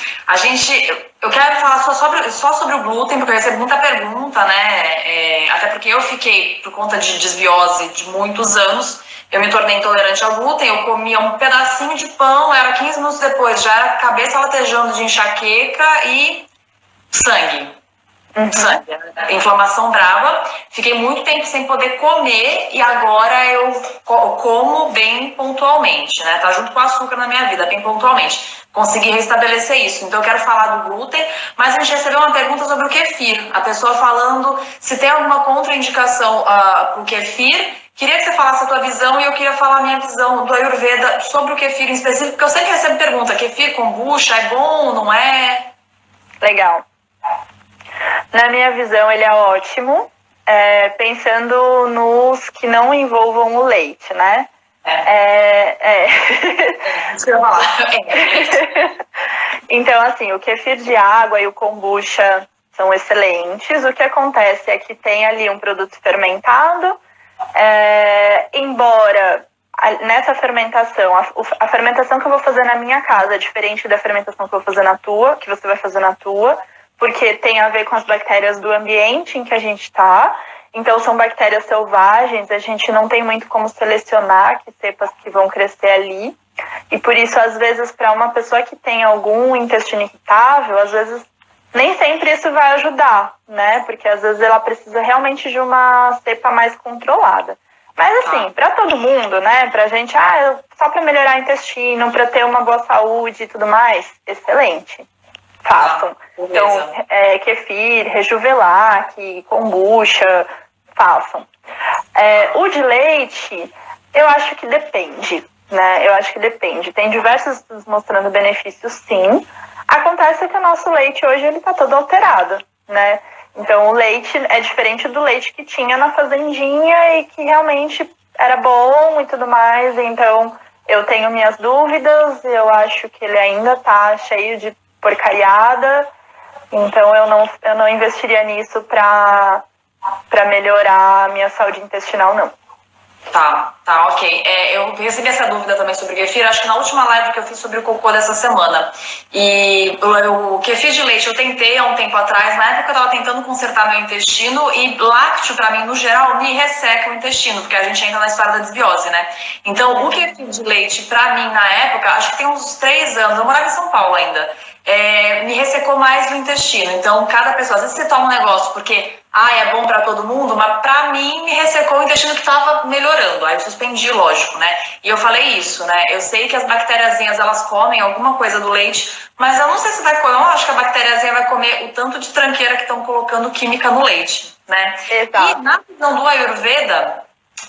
Eu quero falar só sobre o glúten, porque eu recebo muita pergunta, né? Até porque eu fiquei, por conta de desbiose de muitos anos, eu me tornei intolerante ao glúten, eu comia um pedacinho de pão, era 15 minutos depois, já era cabeça latejando de enxaqueca e sangue. Sangue, inflamação brava. Fiquei muito tempo sem poder comer e agora eu como bem pontualmente, né? Tá junto com o açúcar na minha vida, bem pontualmente. Consegui restabelecer isso. Então eu quero falar do glúten, mas a gente recebeu uma pergunta sobre o kefir. A pessoa falando se tem alguma contraindicação pro kefir. Queria que você falasse a tua visão e eu queria falar a minha visão do Ayurveda sobre o kefir em específico, porque eu sempre recebo pergunta, kefir, kombucha, é bom, não é? Legal. Na minha visão, ele é ótimo, pensando nos que não envolvam o leite, né? Isso que eu ia falar. Então, assim, o kefir de água e o kombucha são excelentes. O que acontece é que tem ali um produto fermentado, embora nessa fermentação, a fermentação que eu vou fazer na minha casa é diferente da fermentação que eu vou fazer na tua, que você vai fazer na tua, porque tem a ver com as bactérias do ambiente em que a gente está. Então, são bactérias selvagens, a gente não tem muito como selecionar que cepas que vão crescer ali. E por isso, às vezes, para uma pessoa que tem algum intestino irritável, às vezes nem sempre isso vai ajudar, né? Porque às vezes ela precisa realmente de uma cepa mais controlada. Mas assim, para todo mundo, né? Pra gente, só para melhorar o intestino, para ter uma boa saúde e tudo mais, excelente. Façam. Então, kefir, Rejuvelac, kombucha, façam. O de leite, eu acho que depende, né? Eu acho que depende. Tem diversos estudos mostrando benefícios, sim. Acontece que o nosso leite hoje ele tá todo alterado, né? Então o leite é diferente do leite que tinha na fazendinha e que realmente era bom e tudo mais. Então eu tenho minhas dúvidas, eu acho que ele ainda tá cheio de porcariada. Então eu não investiria nisso para melhorar a minha saúde intestinal, não. Tá, ok. Eu recebi essa dúvida também sobre o kefir, acho que na última live que eu fiz sobre o cocô dessa semana. E o kefir de leite eu tentei há um tempo atrás, na época eu tava tentando consertar meu intestino, e lácteo, pra mim, no geral, me resseca o intestino, porque a gente entra na história da desbiose, né? Então, o kefir de leite, pra mim, na época, acho que tem uns 3 anos, eu morava em São Paulo ainda, me ressecou mais o intestino. Então, cada pessoa, às vezes você toma um negócio porque é bom pra todo mundo, mas pra mim me ressecou o intestino que tava melhorando. Aí eu suspendi, lógico, né? E eu falei isso, né? Eu sei que as bactériazinhas, elas comem alguma coisa do leite, mas eu não sei se vai comer, eu acho que a bactériazinha vai comer o tanto de tranqueira que estão colocando química no leite, né? Exato. E na visão do Ayurveda,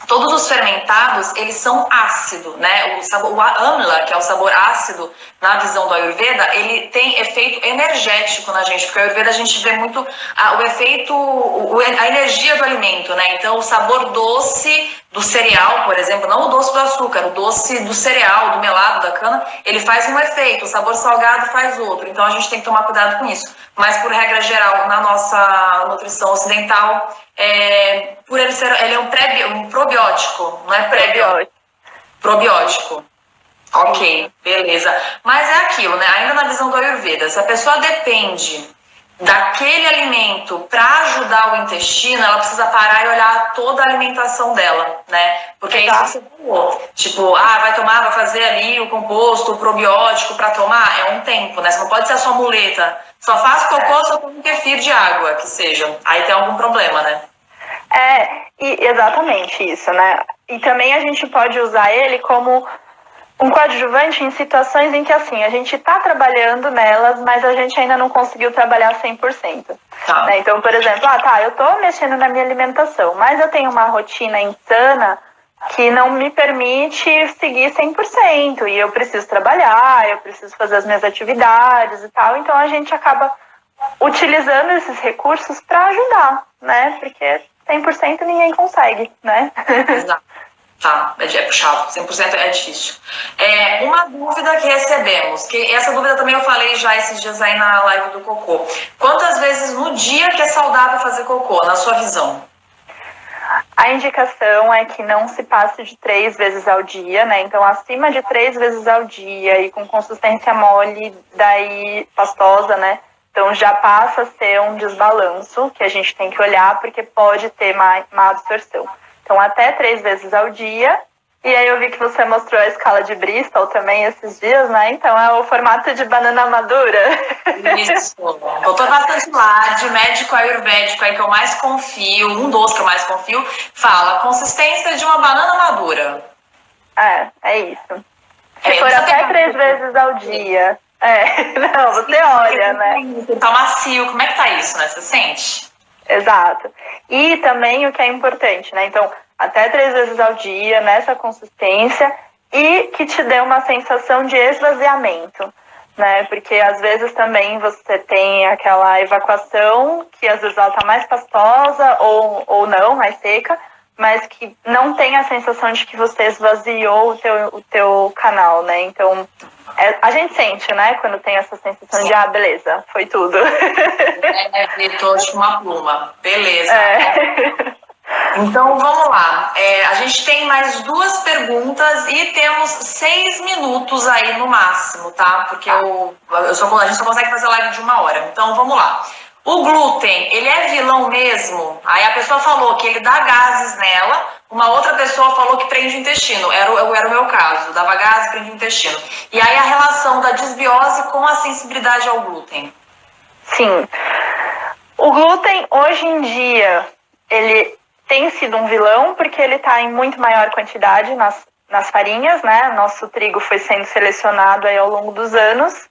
todos os fermentados, eles são ácido, né? O amla, que é o sabor ácido, na visão do Ayurveda, ele tem efeito energético na gente, porque o Ayurveda a gente vê muito o efeito, a energia do alimento, né? Então, o sabor doce do cereal, por exemplo, não o doce do açúcar, o doce do cereal, do melado, da cana, ele faz um efeito, o sabor salgado faz outro. Então, a gente tem que tomar cuidado com isso. Mas, por regra geral, na nossa nutrição ocidental, por ele é um probiótico, não é prebiótico. Probiótico. Ok, beleza. Mas é aquilo, né? Ainda na visão do Ayurveda, se a pessoa depende daquele alimento para ajudar o intestino, ela precisa parar e olhar toda a alimentação dela, né? Porque é isso que você falou. Tipo, vai fazer ali o composto, o probiótico para tomar, é um tempo, né? Você não pode ser a sua muleta. Só faz cocô, só toma um kefir de água, que seja. Aí tem algum problema, né? Exatamente isso, né? E também a gente pode usar ele como um coadjuvante em situações em que, assim, a gente está trabalhando nelas, mas a gente ainda não conseguiu trabalhar 100%. Tá. Né? Então, por exemplo, eu estou mexendo na minha alimentação, mas eu tenho uma rotina insana que não me permite seguir 100%, e eu preciso trabalhar, eu preciso fazer as minhas atividades e tal, então a gente acaba utilizando esses recursos para ajudar, né? Porque 100% ninguém consegue, né? Exato. Tá, é puxado, 100% é difícil. Uma dúvida que recebemos, que essa dúvida também eu falei já esses dias aí na live do cocô. Quantas vezes no dia que é saudável fazer cocô, na sua visão? A indicação é que não se passe de 3 vezes ao dia, né? Então, acima de 3 vezes ao dia e com consistência mole, daí pastosa, né? Então, já passa a ser um desbalanço que a gente tem que olhar, porque pode ter má absorção. Então, até 3 vezes ao dia. E aí eu vi que você mostrou a escala de Bristol também esses dias, né? Então, é o formato de banana madura. Isso. Doutor bastante lá, de médico ayurvédico aí que eu mais confio, um dos que eu mais confio, fala consistência de uma banana madura. É isso. Se for até 3 vezes ao dia. Não, você olha, né? Tá macio, como é que tá isso, né? Você sente? Exato. E também o que é importante, né? Então, até 3 vezes ao dia, nessa consistência, e que te dê uma sensação de esvaziamento, né? Porque às vezes também você tem aquela evacuação, que às vezes ela tá mais pastosa ou não, mais seca, mas que não tem a sensação de que você esvaziou o teu canal, né? Então, a gente sente, né? Quando tem essa sensação de, beleza, foi tudo. Tô tipo uma pluma. Beleza. Então, vamos lá. A gente tem mais 2 perguntas e temos 6 minutos aí no máximo, tá? Porque a gente só consegue fazer live de 1 hora. Então, vamos lá. O glúten, ele é vilão mesmo? Aí a pessoa falou que ele dá gases nela, uma outra pessoa falou que prende o intestino. Era o meu caso, dava gases e prende o intestino. E aí a relação da desbiose com a sensibilidade ao glúten? Sim. O glúten, hoje em dia, ele tem sido um vilão porque ele está em muito maior quantidade nas farinhas, né? Nosso trigo foi sendo selecionado aí ao longo dos anos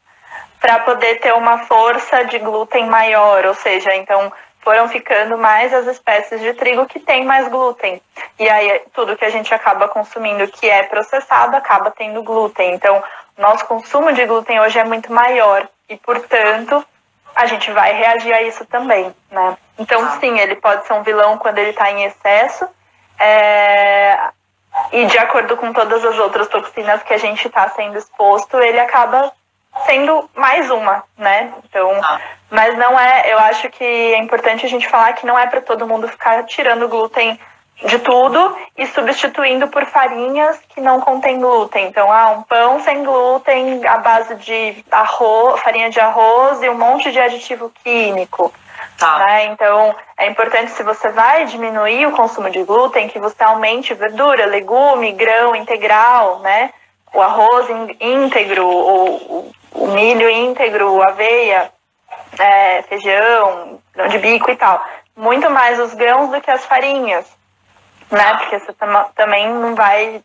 para poder ter uma força de glúten maior, ou seja, então foram ficando mais as espécies de trigo que tem mais glúten. E aí tudo que a gente acaba consumindo que é processado acaba tendo glúten. Então, nosso consumo de glúten hoje é muito maior e, portanto, a gente vai reagir a isso também, né? Então, sim, ele pode ser um vilão quando ele está em excesso, e de acordo com todas as outras toxinas que a gente está sendo exposto, ele acaba sendo mais uma, né? Então, mas não é, eu acho que é importante a gente falar que não é para todo mundo ficar tirando glúten de tudo e substituindo por farinhas que não contêm glúten. Então, um pão sem glúten à base de arroz, farinha de arroz e um monte de aditivo químico. Né? Então, é importante, se você vai diminuir o consumo de glúten, que você aumente verdura, legume, grão integral, né? O arroz íntegro, o milho íntegro, aveia, feijão, grão de bico e tal. Muito mais os grãos do que as farinhas, né? Porque você também não vai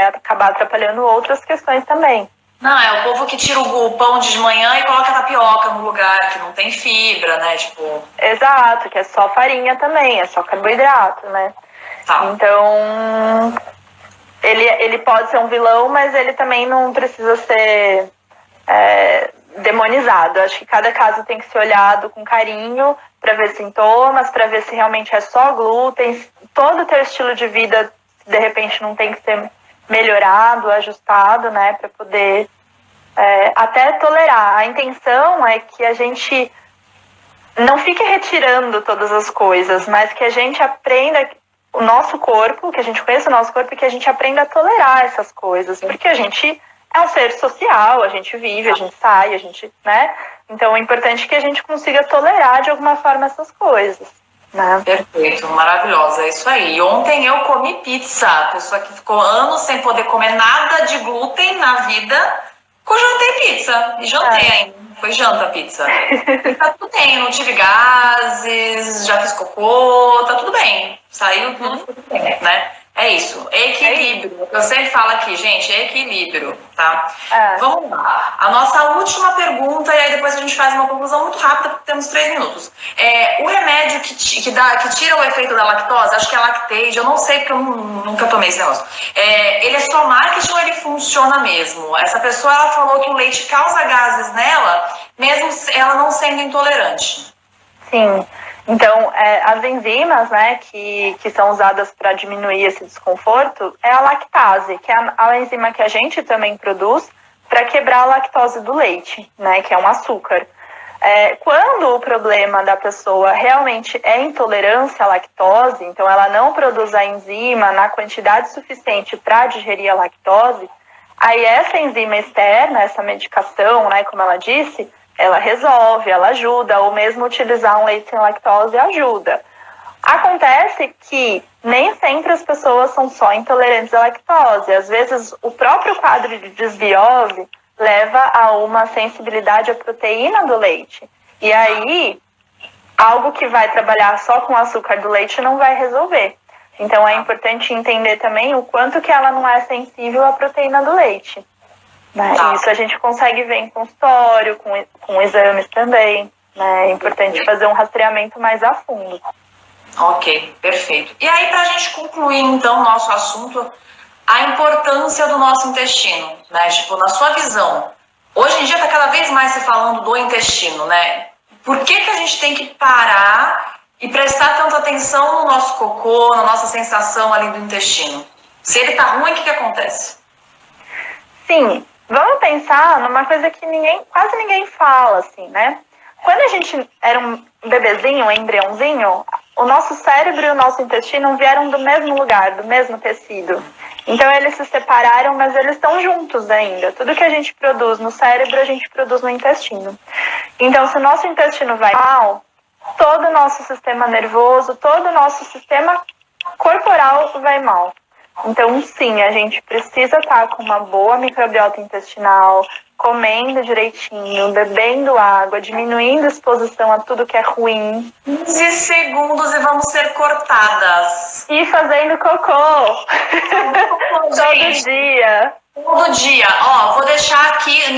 acabar atrapalhando outras questões também. Não, é o povo que tira o pão de manhã e coloca a tapioca no lugar, que não tem fibra, né? Tipo... Exato, que é só farinha também, é só carboidrato, né? Então, ele pode ser um vilão, mas ele também não precisa ser demonizado. Acho que cada caso tem que ser olhado com carinho para ver sintomas, para ver se realmente é só glúten. Todo o teu estilo de vida, de repente, não tem que ser melhorado, ajustado, né, para poder até tolerar. A intenção é que a gente não fique retirando todas as coisas, mas que a gente aprenda o nosso corpo, que a gente conheça o nosso corpo e que a gente aprenda a tolerar essas coisas, porque a gente é um ser social, a gente vive, a gente sai, a gente, né? Então é importante que a gente consiga tolerar de alguma forma essas coisas. Né? Perfeito, maravilhosa, é isso aí. E ontem eu comi pizza, a pessoa que ficou anos sem poder comer nada de glúten na vida, eu jantei pizza, e jantei ainda, foi janta a pizza. E tá tudo bem, não tive gases, já fiz cocô, tá tudo bem, saiu tudo bem, né? É isso, equilíbrio. Eu sempre falo aqui, gente, equilíbrio, tá? Vamos lá. A nossa última pergunta, e aí depois a gente faz uma conclusão muito rápida, porque temos 3 minutos. O remédio que tira o efeito da lactose, acho que é lactase, eu não sei porque eu nunca tomei esse negócio. Ele é só marketing ou ele funciona mesmo? Essa pessoa, ela falou que o leite causa gases nela, mesmo ela não sendo intolerante. Sim. Então, as enzimas, né, que são usadas para diminuir esse desconforto, é a lactase, que é a enzima que a gente também produz para quebrar a lactose do leite, né, que é um açúcar. Quando o problema da pessoa realmente é intolerância à lactose, então ela não produz a enzima na quantidade suficiente para digerir a lactose, aí essa enzima externa, essa medicação, né, como ela disse, ela resolve, ela ajuda, ou mesmo utilizar um leite sem lactose ajuda. Acontece que nem sempre as pessoas são só intolerantes à lactose. Às vezes, o próprio quadro de desbiose leva a uma sensibilidade à proteína do leite. E aí, algo que vai trabalhar só com o açúcar do leite não vai resolver. Então, é importante entender também o quanto que ela não é sensível à proteína do leite. Né? Isso a gente consegue ver em consultório, com exames também. Né? É importante fazer um rastreamento mais a fundo. Ok, perfeito. E aí, para a gente concluir, então, o nosso assunto, a importância do nosso intestino, né? Tipo, na sua visão, hoje em dia está cada vez mais se falando do intestino, né? Por que a gente tem que parar e prestar tanta atenção no nosso cocô, na nossa sensação ali do intestino? Se ele tá ruim, o que acontece? Sim. Vamos pensar numa coisa que quase ninguém fala, assim, né? Quando a gente era um bebezinho, um embriãozinho, o nosso cérebro e o nosso intestino vieram do mesmo lugar, do mesmo tecido. Então, eles se separaram, mas eles estão juntos ainda. Tudo que a gente produz no cérebro, a gente produz no intestino. Então, se o nosso intestino vai mal, todo o nosso sistema nervoso, todo o nosso sistema corporal vai mal. Então, sim, a gente precisa estar com uma boa microbiota intestinal, comendo direitinho, bebendo água, diminuindo a exposição a tudo que é ruim. 15 segundos e vamos ser cortadas. E fazendo cocô. Todo Gente, dia. todo dia. Ó, vou deixar aqui